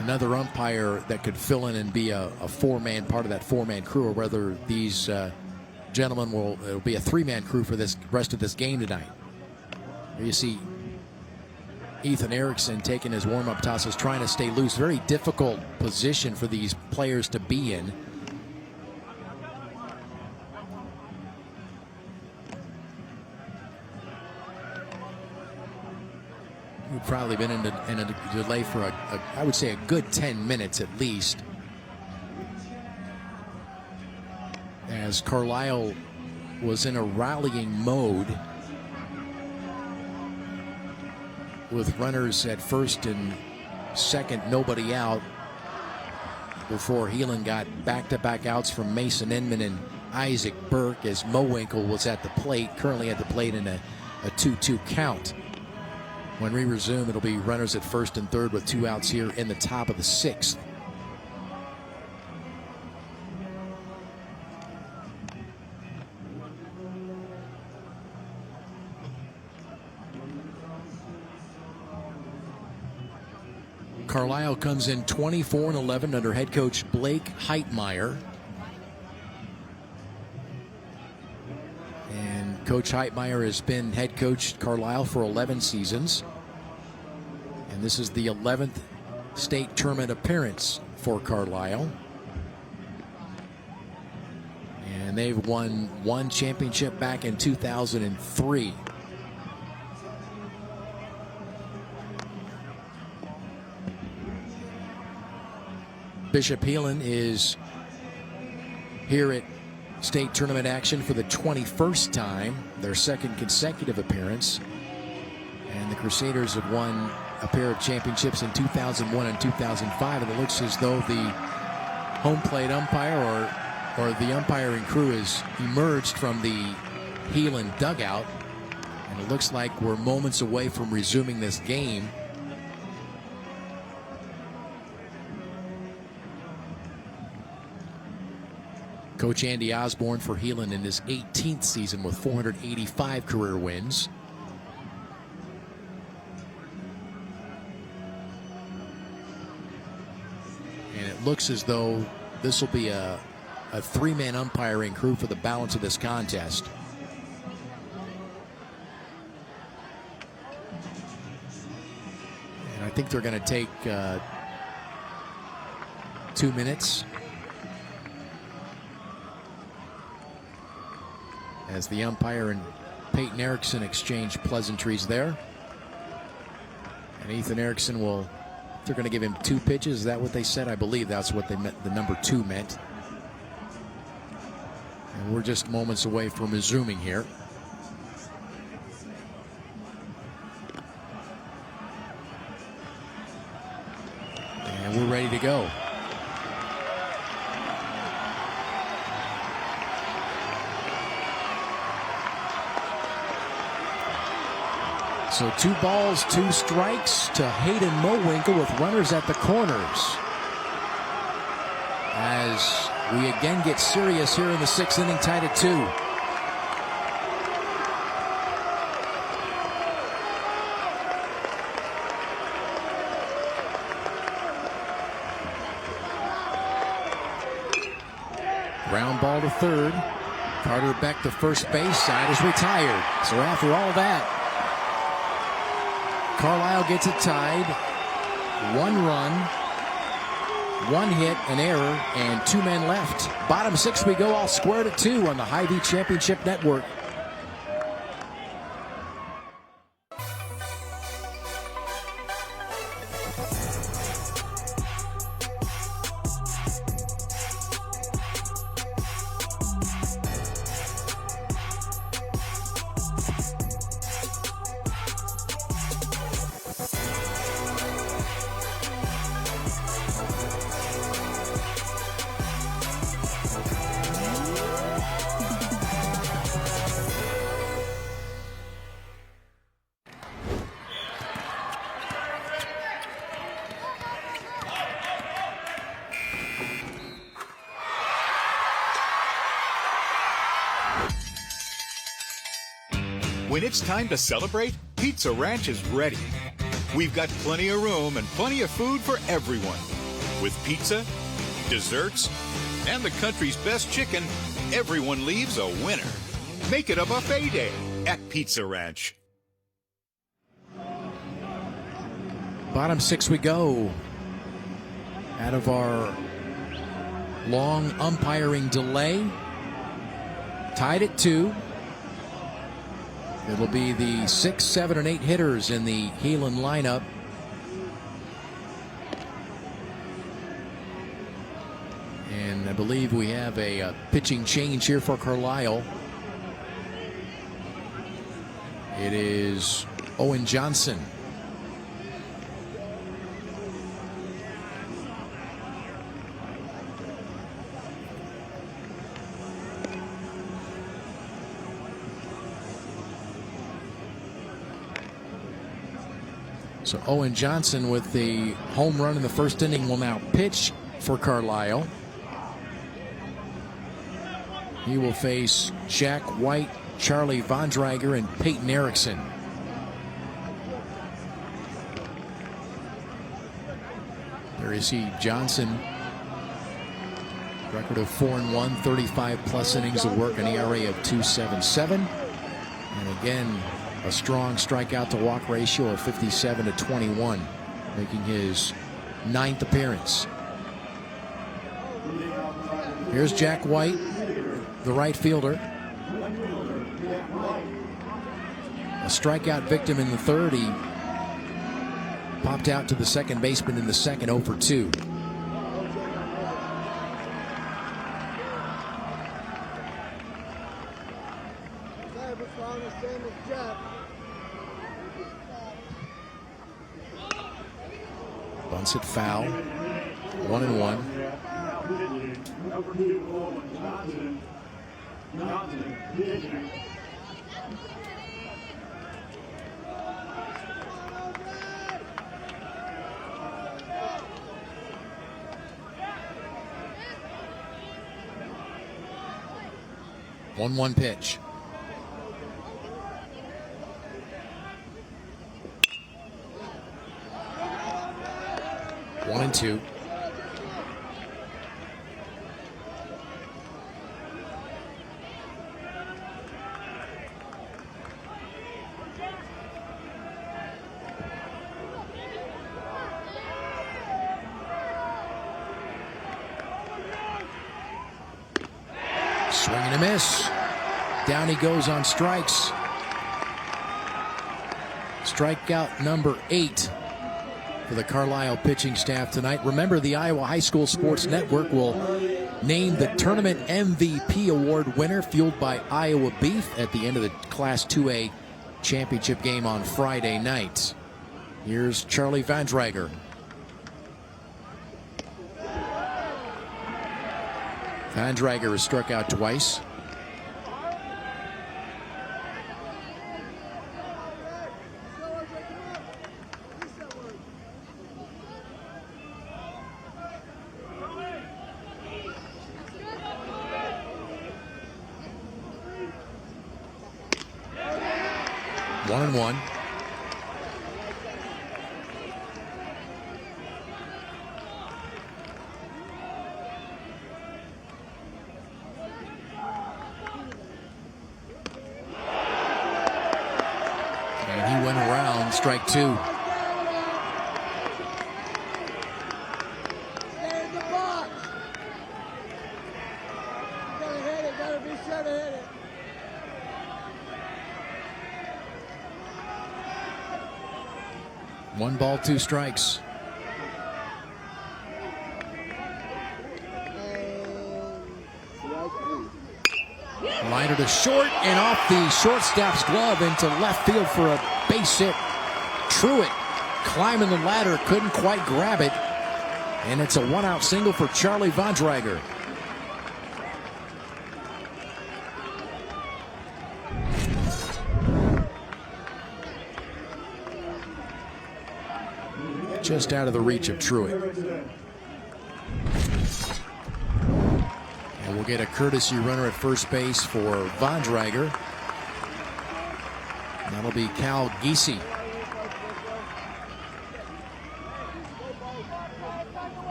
Speaker 2: another umpire that could fill in and be a 4-man part of that 4-man crew, or whether these gentlemen it'll be a 3-man crew for this rest of this game tonight. You see Ethan Erickson taking his warm-up tosses, trying to stay loose. Very difficult position for these players to be in. We've probably been in a delay for I would say a good 10 minutes at least, as Carlisle was in a rallying mode with runners at first and second, nobody out, before Heelan got back-to-back outs from Mason Inman and Isaac Burke, as Mowinkle was at the plate, currently at the plate in a 2-2 count. When we resume, it'll be runners at first and third with 2 outs here in the top of the 6th. Carlisle comes in 24-11 under head coach Blake Heitmeyer. And Coach Heitmeyer has been head coach at Carlisle for 11 seasons. And this is the 11th state tournament appearance for Carlisle. And they've won one championship back in 2003. Bishop Heelan is here at state tournament action for the 21st time, their second consecutive appearance. And the Crusaders have won a pair of championships in 2001 and 2005, and it looks as though the home plate umpire or the umpiring crew has emerged from the Heelan dugout, and it looks like we're moments away from resuming this game. Coach Andy Osborne for Heelan in his 18th season with 485 career wins. And it looks as though this will be a three-man umpiring crew for the balance of this contest. And I think they're going to take 2 minutes as the umpire and Peyton Erickson exchange pleasantries there. And Ethan Erickson will, they're going to give him 2 pitches. Is that what they said? I believe that's what they meant, the number 2 meant. And we're just moments away from resuming here. And we're ready to go. So 2 balls, 2 strikes to Hayden Mowinkle with runners at the corners. As we again get serious here in the 6th inning, tied at 2. Ground ball to third. Carter Beck to first base. Side is retired. So after all that, Carlisle gets it tied. 1 run, 1 hit, an error, and 2 men left. Bottom 6 we go, all squared at 2 on the Hy-Vee Championship Network.
Speaker 12: When it's time to celebrate, Pizza Ranch is ready. We've got plenty of room and plenty of food for everyone. With pizza, desserts, and the country's best chicken, everyone leaves a winner. Make it a buffet day at Pizza Ranch.
Speaker 2: Bottom 6 we go. Out of our long umpiring delay. Tied at 2. It'll be the 6, 7, and 8 hitters in the Heelan lineup. And I believe we have a pitching change here for Carlisle. It is Owen Johnson. So Owen Johnson with the home run in the first inning will now pitch for Carlisle. He will face Jack White, Charlie Vondreiger, and Peyton Erickson. There you see Johnson, record of 4-1, 35 plus innings of work, an ERA of 2.77. And again, a strong strikeout to walk ratio of 57-21, making his 9th appearance. Here's Jack White, the right fielder. A strikeout victim in the 3rd. He popped out to the second baseman in the 2nd, 0 for 2. Bunts it foul. 1-1. One pitch. One and two. Swing and a miss. Down he goes on strikes. Strikeout number 8 for the Carlisle pitching staff tonight. Remember, the Iowa High School Sports Network will name the tournament MVP award winner, fueled by Iowa Beef, at the end of the Class 2A championship game on Friday night. Here's Charlie Vandreiger. Vandreiger has struck out twice. One and one. And he went around, strike 2.
Speaker 6: Stay in the box. Gotta hit it, gotta be sure to hit it.
Speaker 2: One ball, 2 strikes. Liner to short and off the shortstop's glove into left field for a base hit. Truitt climbing the ladder, couldn't quite grab it. And it's a 1-out single for Charlie Vandreiger. Just out of the reach of Truitt. And we'll get a courtesy runner at first base for Vandreiger. That'll be Cal Giese.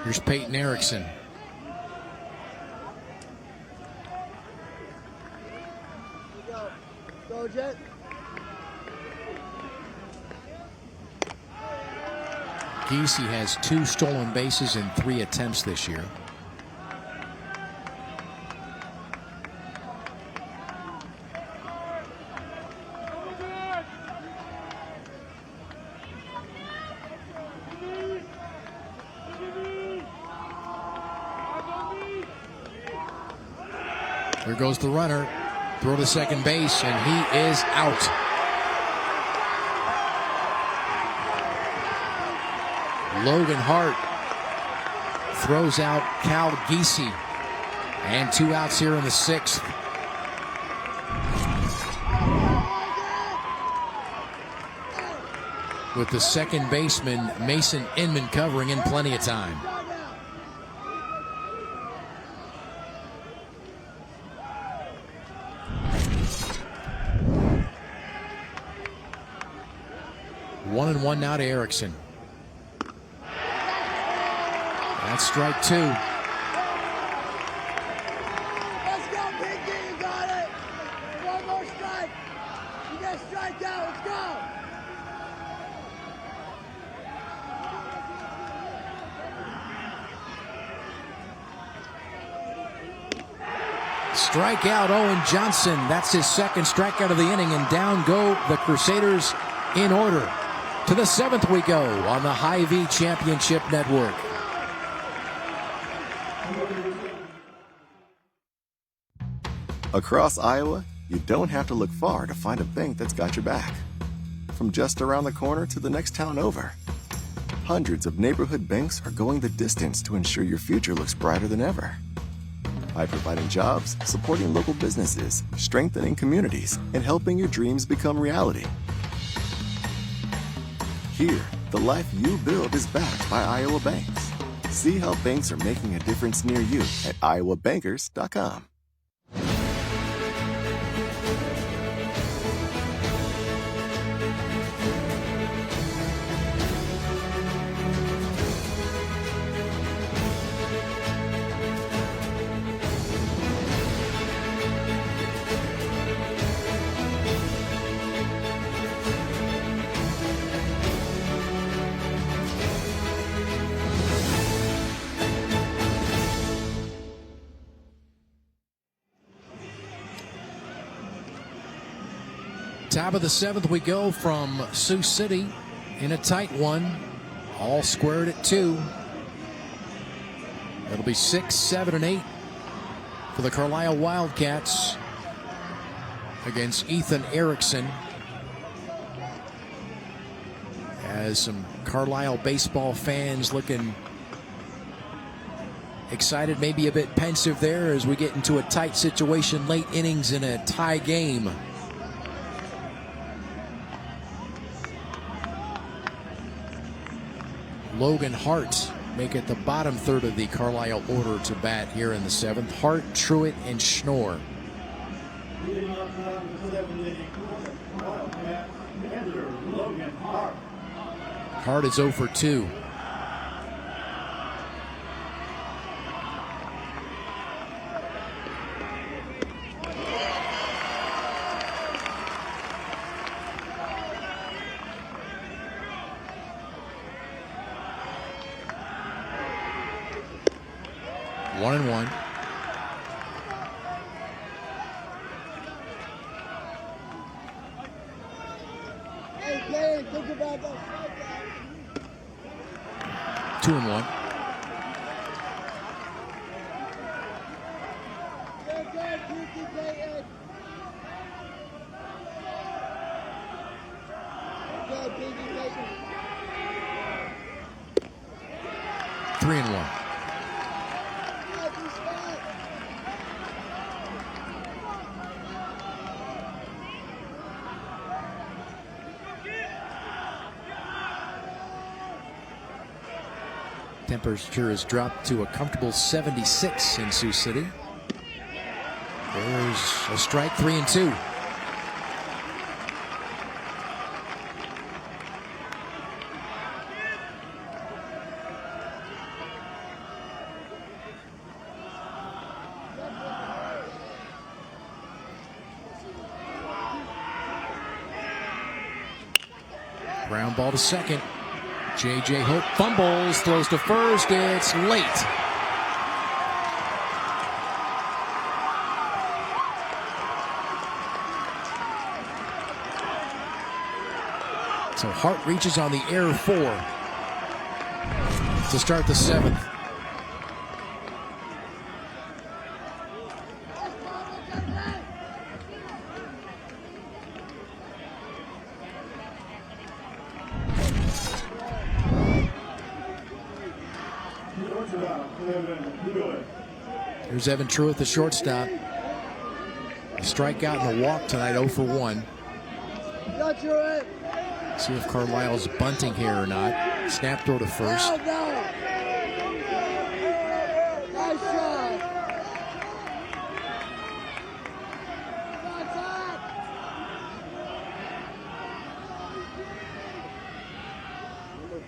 Speaker 2: Here's Peyton Erickson.
Speaker 6: Go, Jet.
Speaker 2: Giese has 2 stolen bases in 3 attempts this year. There goes the runner. Throw to second base, and he is out. Logan Hart throws out Cal Giese. And 2 outs here in the 6th. With the second baseman, Mason Inman, covering in plenty of time. 1-1 now to Erickson. That's strike two.
Speaker 6: Let's go, Pinky. You got it. One more strike. You get strike out. Let's go.
Speaker 2: Strikeout, Owen Johnson. That's his second strikeout of the inning, and down go the Crusaders in order. To the seventh we go on the Hy-Vee Championship Network.
Speaker 4: Across Iowa, you don't have to look far to find a bank that's got your back. From just around the corner to the next town over, hundreds of neighborhood banks are going the distance to ensure your future looks brighter than ever. By providing jobs, supporting local businesses, strengthening communities, and helping your dreams become reality. Here, the life you build is backed by Iowa banks. See how banks are making a difference near you at iowabankers.com.
Speaker 2: Top of the seventh we go from Sioux City in a tight one. All squared at 2. It'll be 6, 7, and 8 for the Carlisle Wildcats against Ethan Erickson. As some Carlisle baseball fans looking excited, maybe a bit pensive there as we get into a tight situation, late innings in a tie game. Logan Hart make it the bottom third of the Carlisle order to bat here in the seventh. Hart, Truitt, and Schnorr. Hart is 0 for 2. One and one.
Speaker 6: Hey, Gary, think about that.
Speaker 2: 2 and 1.
Speaker 6: Good, good, Pinky, Peyton. Good, Pinky, Peyton.
Speaker 2: 3 and 1. Temperature has dropped to a comfortable 76 in Sioux City. There's a strike, 3 and 2. Ground ball to second. J.J. Hope fumbles, throws to first. It's late. So Hart reaches on the air 4 to start the seventh. Here's Evan Truitt, the shortstop. A strikeout and a walk tonight, 0 for 1.
Speaker 6: Got you it.
Speaker 2: See if Carlisle's bunting here or not. Snap throw to first.
Speaker 6: Nice shot.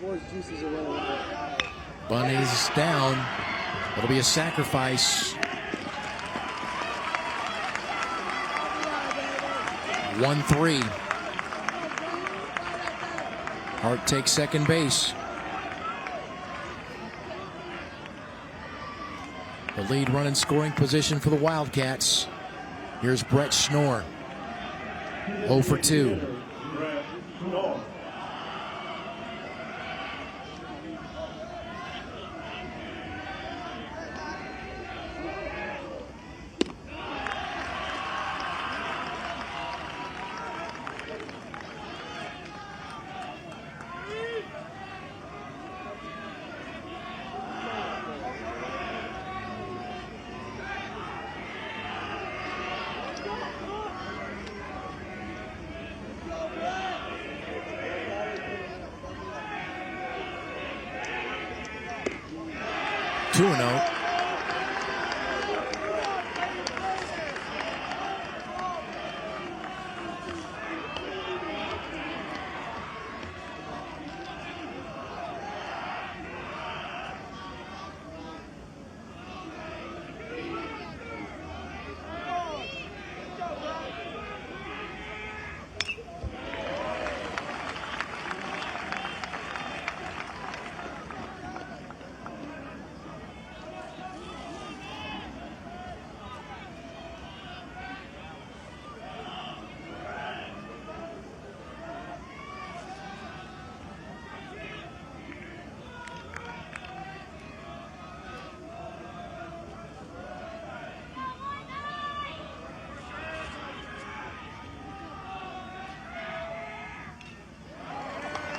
Speaker 6: Force juices or whatever.
Speaker 2: Bunny's down. It'll be a sacrifice. 1-3. Hart takes second base. The lead run in scoring position for the Wildcats. Here's Brett Schnorr. 0 for 2. Two and 0.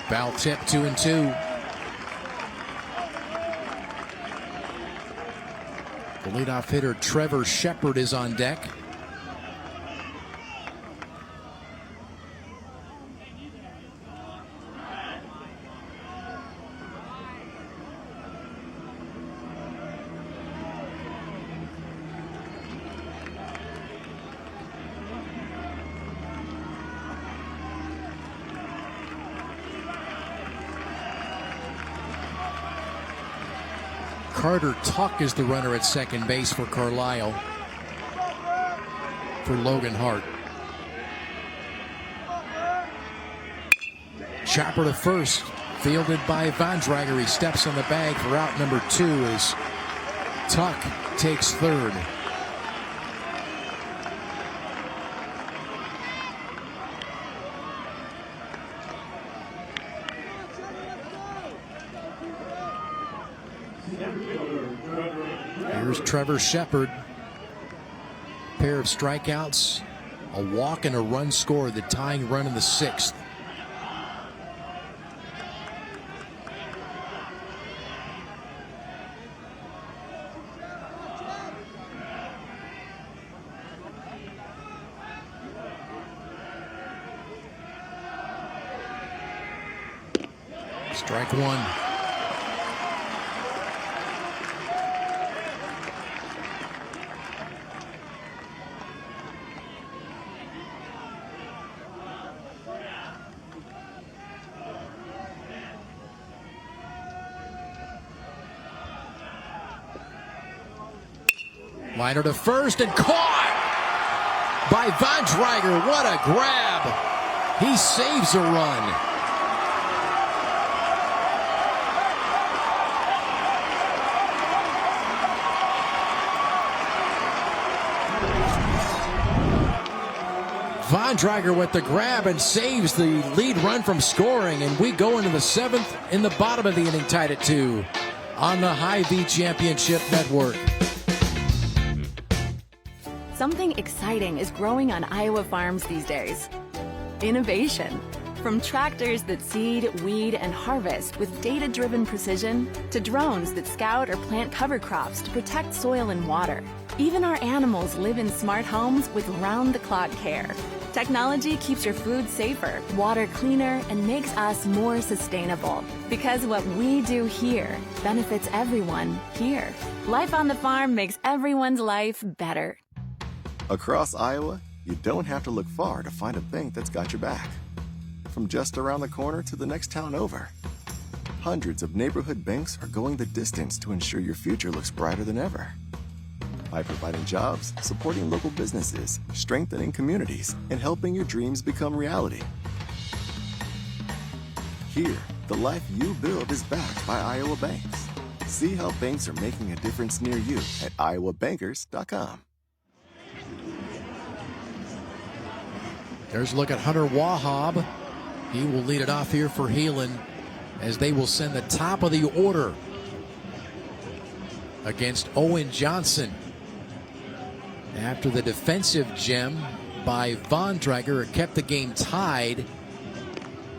Speaker 2: Foul tip, 2-2. The leadoff hitter Trevor Shepard is on deck. Carter Tuck is the runner at second base for Carlisle. For Logan Hart. Chopper to first, fielded by Von Drager. He steps on the bag for out number 2 as Tuck takes third. Here's Trevor Shepard. A pair of strikeouts, a walk and a run scored, the tying run in the 6th. Strike one. Liner to first and caught by Von Drager. What a grab. He saves a run. Von Drager with the grab and saves the lead run from scoring, and we go into the 7th in the bottom of the inning, tied at 2 on the Hy-Vee Championship Network.
Speaker 3: Something exciting is growing on Iowa farms these days. Innovation. From tractors that seed, weed, and harvest with data-driven precision to drones that scout or plant cover crops to protect soil and water. Even our animals live in smart homes with round-the-clock care. Technology keeps your food safer, water cleaner, and makes us more sustainable. Because what we do here benefits everyone here. Life on the farm makes everyone's life better.
Speaker 4: Across Iowa, you don't have to look far to find a bank that's got your back. From just around the corner to the next town over. Hundreds of neighborhood banks are going the distance to ensure your future looks brighter than ever. By providing jobs, supporting local businesses, strengthening communities, and helping your dreams become reality. Here, the life you build is backed by Iowa banks. See how banks are making a difference near you at iowabankers.com.
Speaker 2: There's a look at Hunter Wahab. He will lead it off here for Heelan as they will send the top of the order against Owen Johnson. After the defensive gem by Von Drager, it kept the game tied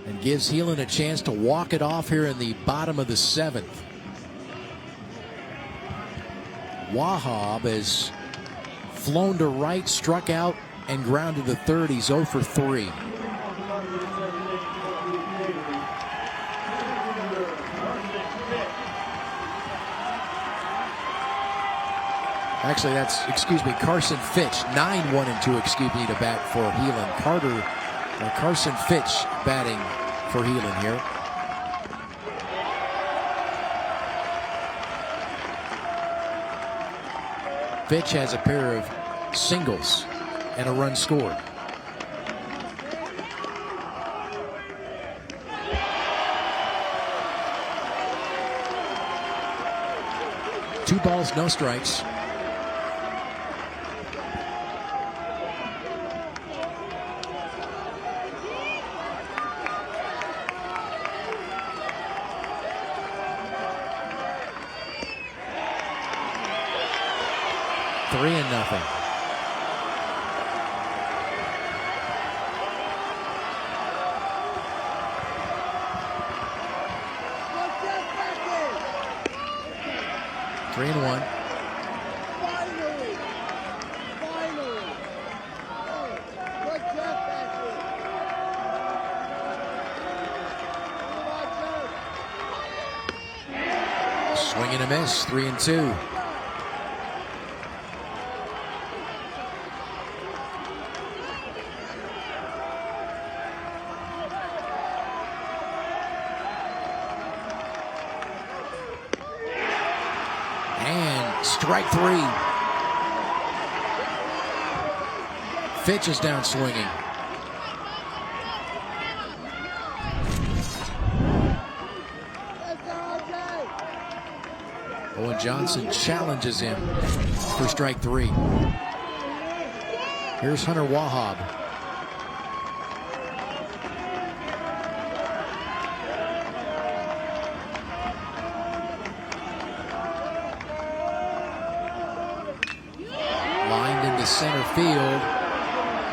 Speaker 2: and gives Heelan a chance to walk it off here in the bottom of the 7th. Wahab has flown to right, struck out, and grounded to third. He's 0 for 3. Actually, that's, Carson Fitch, 9-1-2, to bat for Heelan. Carson Fitch batting for Heelan here. Fitch has a pair of singles and a run scored. Two balls, no strikes. Three and nothing. Three and one.
Speaker 6: Finally! Oh, good job back here.
Speaker 2: Swing and a miss. 3 and 2. Strike 3. Fitch is down swinging. Owen Johnson challenges him for strike 3. Here's Hunter Wahab. Center field.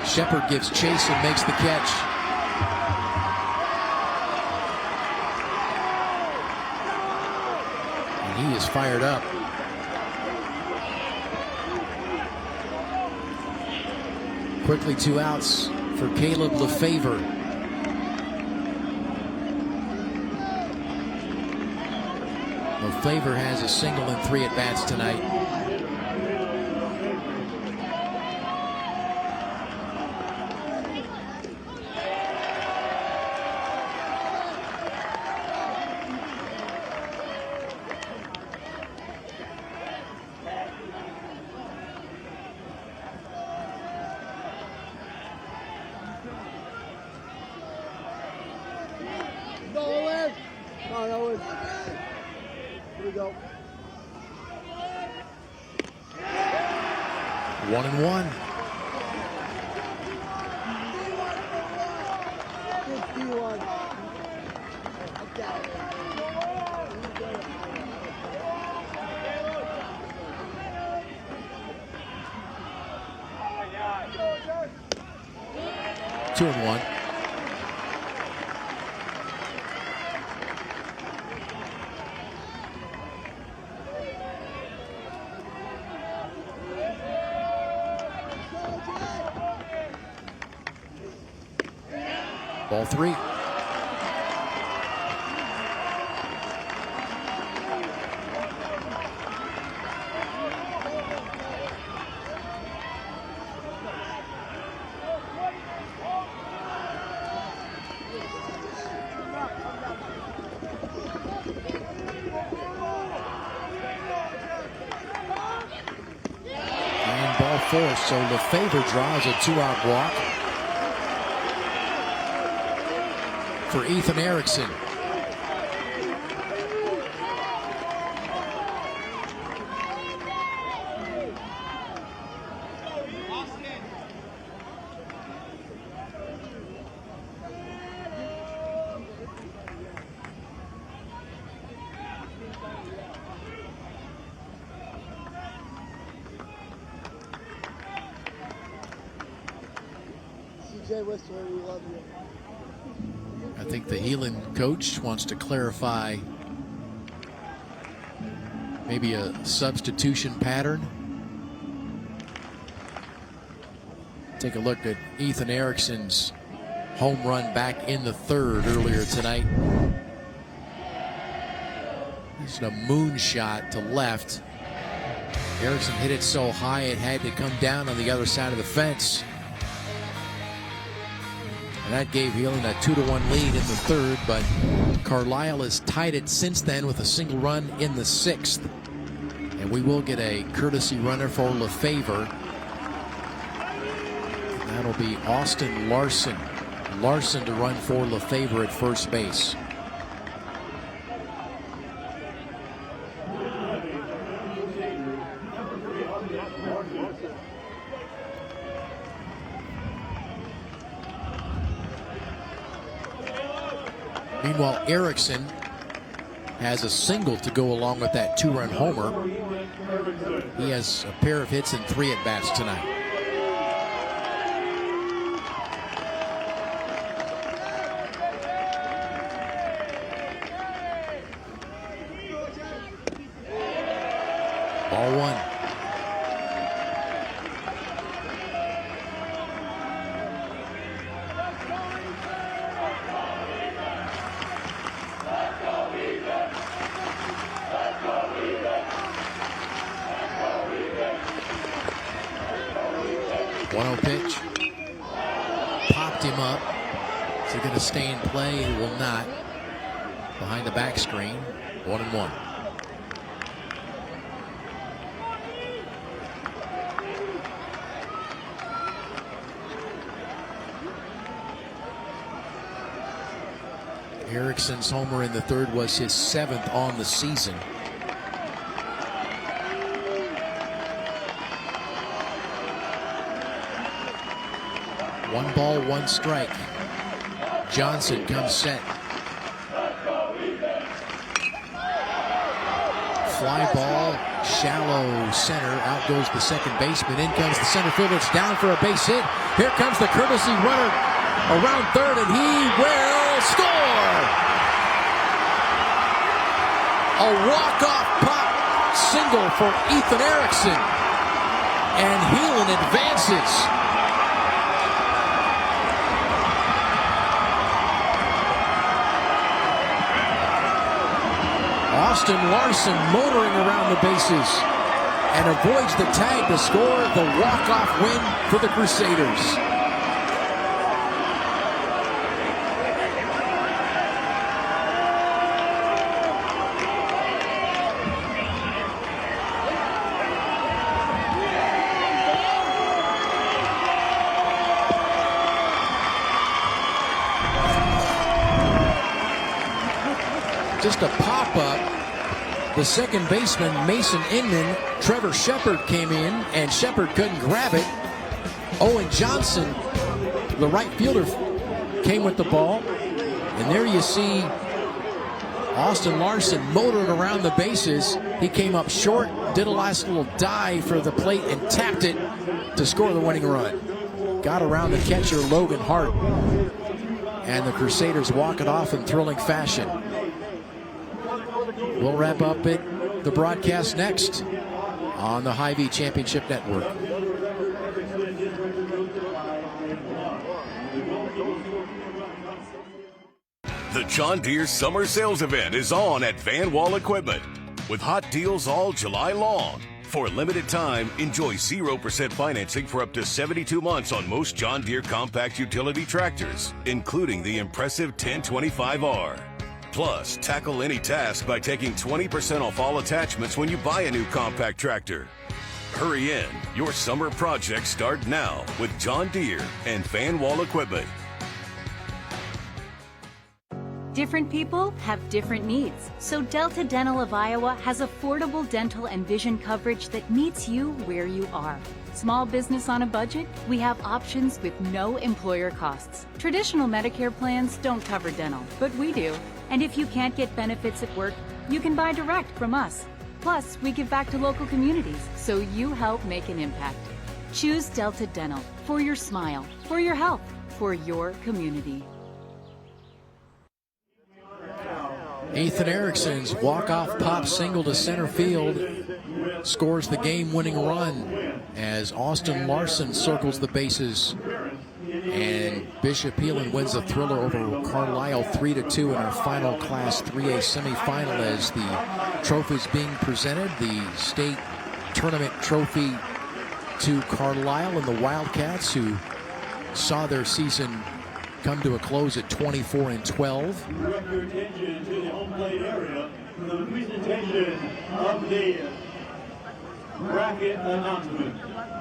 Speaker 2: Shepard gives chase and makes the catch. And he is fired up. Quickly 2 outs for Caleb Lefevre. Lefevre has a single and 3 at-bats tonight.
Speaker 6: Here we go.
Speaker 2: 1-1.
Speaker 6: 51.
Speaker 2: Two and 1. Ball 3. force, so Lefebvre draws a 2-out walk for Ethan Erickson.
Speaker 6: We love you.
Speaker 2: I think the Heelan coach wants to clarify maybe a substitution pattern. Take a look at Ethan Erickson's home run back in the third earlier tonight. This is a moonshot to left. Erickson hit it so high it had to come down on the other side of the fence. And that gave Heelan a 2-1 lead in the third, but Carlisle has tied it since then with a single run in the sixth. And we will get a courtesy runner for Lefebvre. That'll be Austin Larson. Larson to run for Lefebvre at first base. Meanwhile, Erickson has a single to go along with that 2-run homer. He has a pair of hits and 3 at-bats tonight. Ball 1. Pitch. Popped him up. Is he going to stay in play? He will not. Behind the back screen. 1-1. Erickson's homer in the third was his 7th on the season. 1 ball, 1 strike. Johnson comes set. Fly ball, shallow center. Out goes the second baseman. In comes the center fielder. It's down for a base hit. Here comes the courtesy runner around third, and he will score! A walk-off pop single for Ethan Erickson. And Heelan advances. Austin Larson motoring around the bases and avoids the tag to score the walk-off win for the Crusaders. Just a pop-up. The second baseman, Mason Inman, Trevor Shepard came in, and Shepard couldn't grab it. Owen Johnson, the right fielder, came with the ball. And there you see Austin Larson motoring around the bases. He came up short, did a last little dive for the plate, and tapped it to score the winning run. Got around the catcher, Logan Hart. And the Crusaders walk it off in thrilling fashion. We'll wrap up the broadcast next on the Hy-Vee Championship Network.
Speaker 17: The John Deere Summer Sales Event is on at Van Wall Equipment with hot deals all July long. For a limited time, enjoy 0% financing for up to 72 months on most John Deere compact utility tractors, including the impressive 1025R. Plus, tackle any task by taking 20% off all attachments when you buy a new compact tractor. Hurry in. Your summer projects start now with John Deere and Van Wall Equipment.
Speaker 8: Different people have different needs, so Delta Dental of Iowa has affordable dental and vision coverage that meets you where you are. Small business on a budget? We have options with no employer costs. Traditional Medicare plans don't cover dental, but we do. And if you can't get benefits at work, you can buy direct from us. Plus, we give back to local communities, so you help make an impact. Choose Delta Dental for your smile, for your health, for your community.
Speaker 2: Ethan Erickson's walk-off pop single to center field scores the game-winning run as Austin Larson circles the bases. And Bishop Heelan wins the thriller over Carlisle 3-2 in our final Class 3A semifinal as the trophy's being presented. The state tournament trophy to Carlisle and the Wildcats, who saw their season come to a close at 24-12.
Speaker 14: Direct your attention to the home plate area for the presentation of the bracket announcement.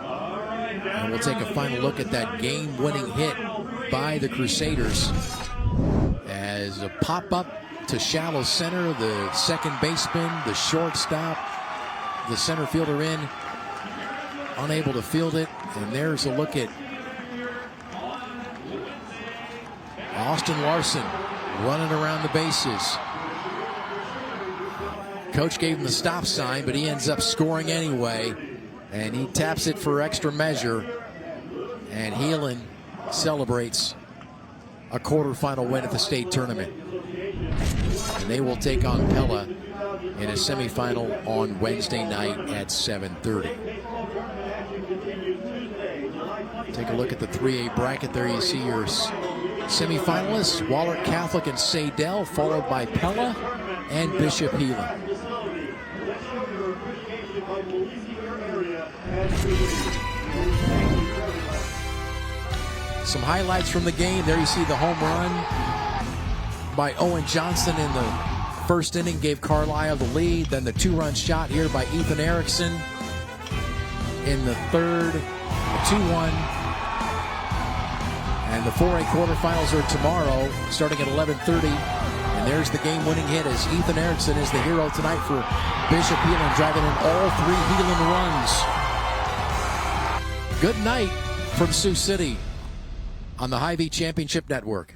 Speaker 14: All right,
Speaker 2: And we'll take a final look at that game-winning hit by the Crusaders as a pop-up to shallow center, the second baseman, the shortstop, the center fielder in, unable to field it. And there's a look at Austin Larson running around the bases. Coach gave him the stop sign, but he ends up scoring anyway. And he taps it for extra measure. And Heelan celebrates a quarterfinal win at the state tournament. And they will take on Pella in a semifinal on Wednesday night at 7:30. Take a look at the 3A bracket there. You see your semifinalists, Wahlert Catholic and Sadell, followed by Pella and Bishop Heelan. Some highlights from the game. There you see the home run by Owen Johnson in the first inning, gave Carlisle the lead. Then the two-run shot here by Ethan Erickson in the third, a 2-1. And the 4A quarterfinals are tomorrow, starting at 11:30. And there's the game-winning hit as Ethan Erickson is the hero tonight for Bishop Heelan, driving in all 3 Heelan runs. Good night from Sioux City on the Hy-Vee Championship Network.